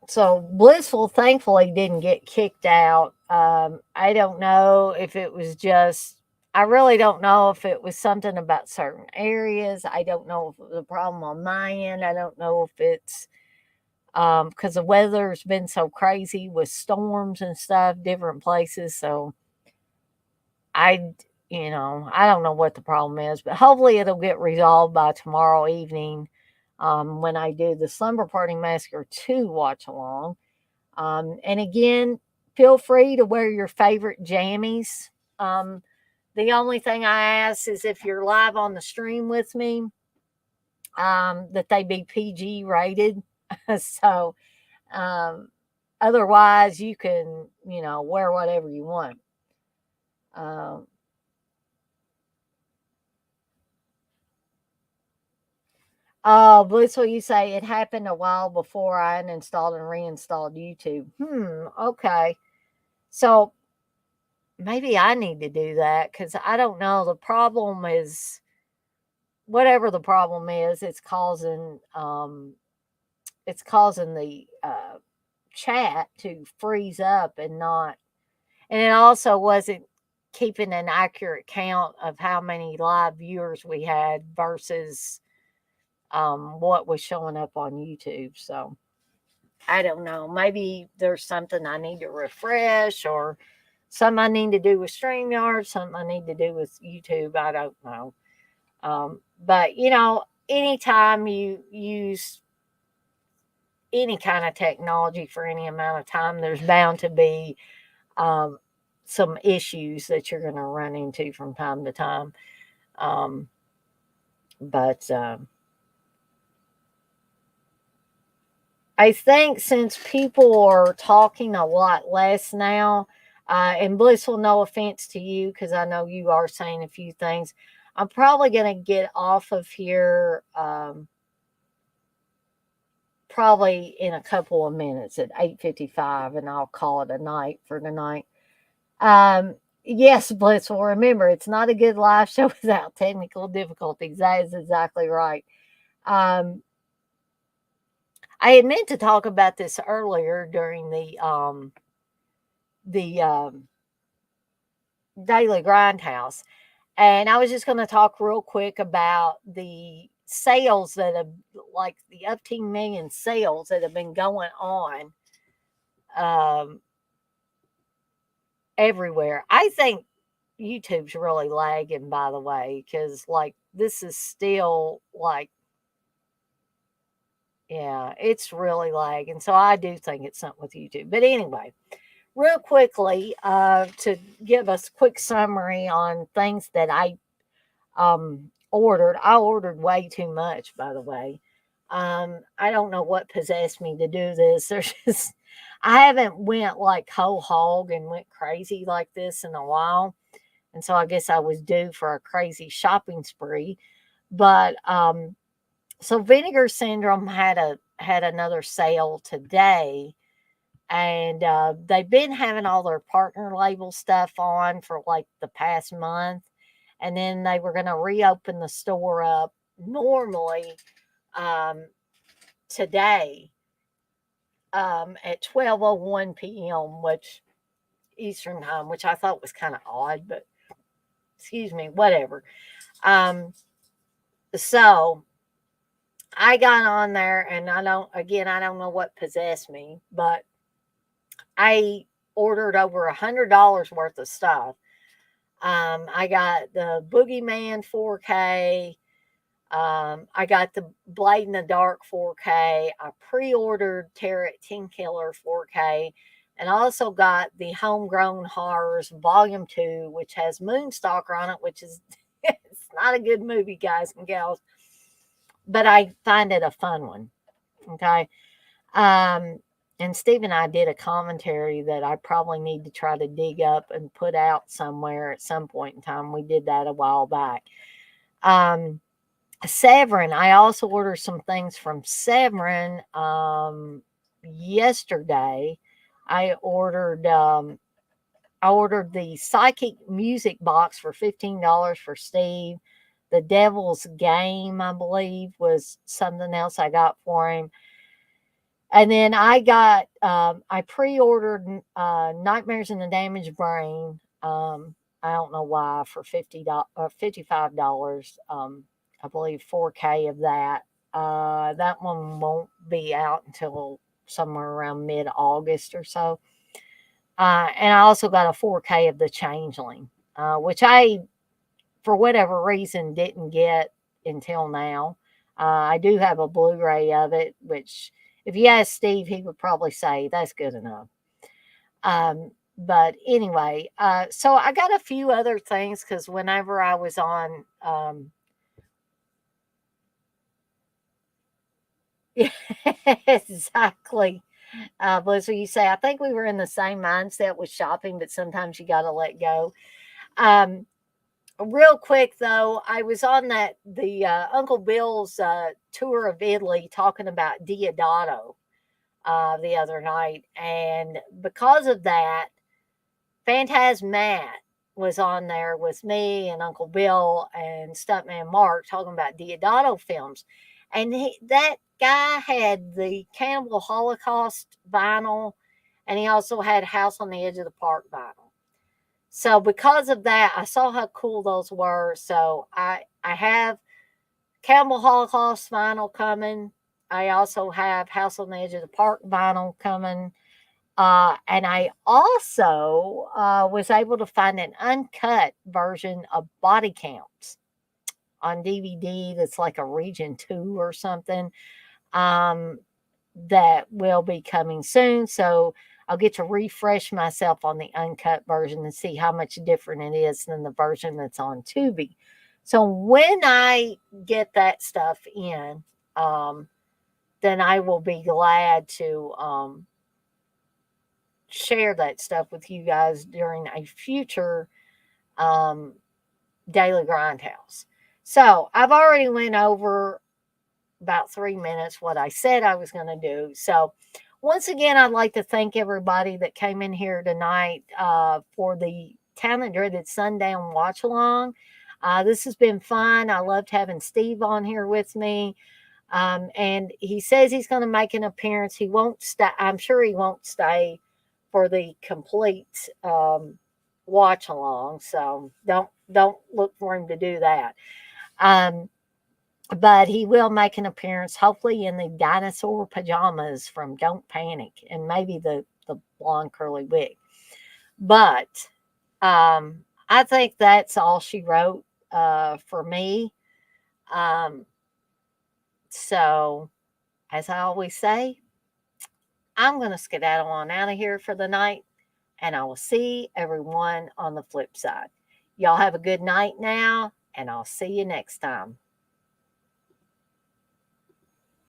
So Blissful thankfully didn't get kicked out. I don't know if it was just, I really don't know if it was something about certain areas. I don't know if it was a problem on my end. I don't know if it's because the weather's been so crazy with storms and stuff, different places. So I don't know what the problem is, but hopefully it'll get resolved by tomorrow evening when I do the Slumber Party Massacre 2 watch along. And again, feel free to wear your favorite jammies. The only thing I ask is if you're live on the stream with me, that they be PG rated. So otherwise, you can, wear whatever you want. Oh, Blissful, you say it happened a while before I uninstalled and reinstalled YouTube. Okay. So maybe I need to do that because I don't know. The problem is, whatever the problem is, it's causing the chat to freeze up and not, and it also wasn't keeping an accurate count of how many live viewers we had versus what was showing up on YouTube. So I don't know. Maybe there's something I need to refresh or something I need to do with StreamYard, something I need to do with YouTube. I don't know. But, anytime you use any kind of technology for any amount of time, there's bound to be some issues that you're going to run into from time to time. But I think since people are talking a lot less now, and Blissful, no offense to you, because I know you are saying a few things, I'm probably going to get off of here probably in a couple of minutes at 8:55, and I'll call it a night for tonight. Yes, Blissful, remember, it's not a good live show without technical difficulties. That is exactly right. I had meant to talk about this earlier during the Daily Grindhouse, and I was just going to talk real quick about the sales that have, like the up 10 million sales that have been going on everywhere. I think YouTube's really lagging, by the way, because like this is still like, yeah, it's really lagging. So I do think it's something with YouTube. But anyway, real quickly, to give us a quick summary on things that I ordered. I ordered way too much, by the way. I don't know what possessed me to do this. There's just I haven't went like whole hog and went crazy like this in a while. And so I guess I was due for a crazy shopping spree. But so Vinegar Syndrome had another sale today, and they've been having all their partner label stuff on for like the past month, and then they were going to reopen the store up normally um, today at 12:01 p.m., which Eastern time, which I thought was kind of odd, but excuse me, whatever. Um, so I got on there, and I don't know what possessed me, but I ordered over $100 worth of stuff. I got the Boogeyman 4K. I got the Blade in the Dark 4K. I pre-ordered Terror 10 Killer 4K. And I also got the Homegrown Horrors Volume 2, which has Moonstalker on it, which is it's not a good movie, guys and gals. But I find it a fun one. Okay. Um, and Steve and I did a commentary that I probably need to try to dig up and put out somewhere at some point in time. We did that a while back. Severin, I also ordered some things from Severin yesterday. I ordered the Psychic Music Box for $15 for Steve. The Devil's Game, I believe, was something else I got for him. And then I pre-ordered Nightmares in the Damaged Brain. I don't know why, for $55. I believe 4K of that. That one won't be out until somewhere around mid-August or so. And I also got a 4K of The Changeling, which I, for whatever reason, didn't get until now. I do have a Blu-ray of it, which if you ask Steve, he would probably say that's good enough. But anyway, so I got a few other things because whenever I was on, exactly. Blizzard, you say, I think we were in the same mindset with shopping, but sometimes you got to let go. Um, Real quick though, I was on the Uncle Bill's tour of Italy talking about Diodato the other night, and because of that, Phantasmat was on there with me and Uncle Bill and Stuntman Mark talking about Diodato films, and that guy had the Cannibal Holocaust vinyl, and he also had House on the Edge of the Park vinyl. So because of that, I saw how cool those were. So I have Cannibal Holocaust vinyl coming. I also have House on the Edge of the Park vinyl coming. And I also was able to find an uncut version of Body Counts on DVD that's like a Region 2 or something. That will be coming soon. So I'll get to refresh myself on the uncut version and see how much different it is than the version that's on Tubi. So when I get that stuff in, then I will be glad to share that stuff with you guys during a future um, Daily Grindhouse. So I've already went over about 3 minutes what I said I was going to do. So once again, I'd like to thank everybody that came in here tonight for the Town That Dreaded Sundown watch along. This has been fun. I loved having Steve on here with me. And he says he's going to make an appearance. He won't stay. I'm sure he won't stay for the complete watch along. So don't look for him to do that. But he will make an appearance, hopefully in the dinosaur pajamas from Don't Panic, and maybe the blonde curly wig. But I think that's all she wrote for me. Um, so, as I always say, I'm going to skedaddle on out of here for the night, and I will see everyone on the flip side. Y'all have a good night now, and I'll see you next time.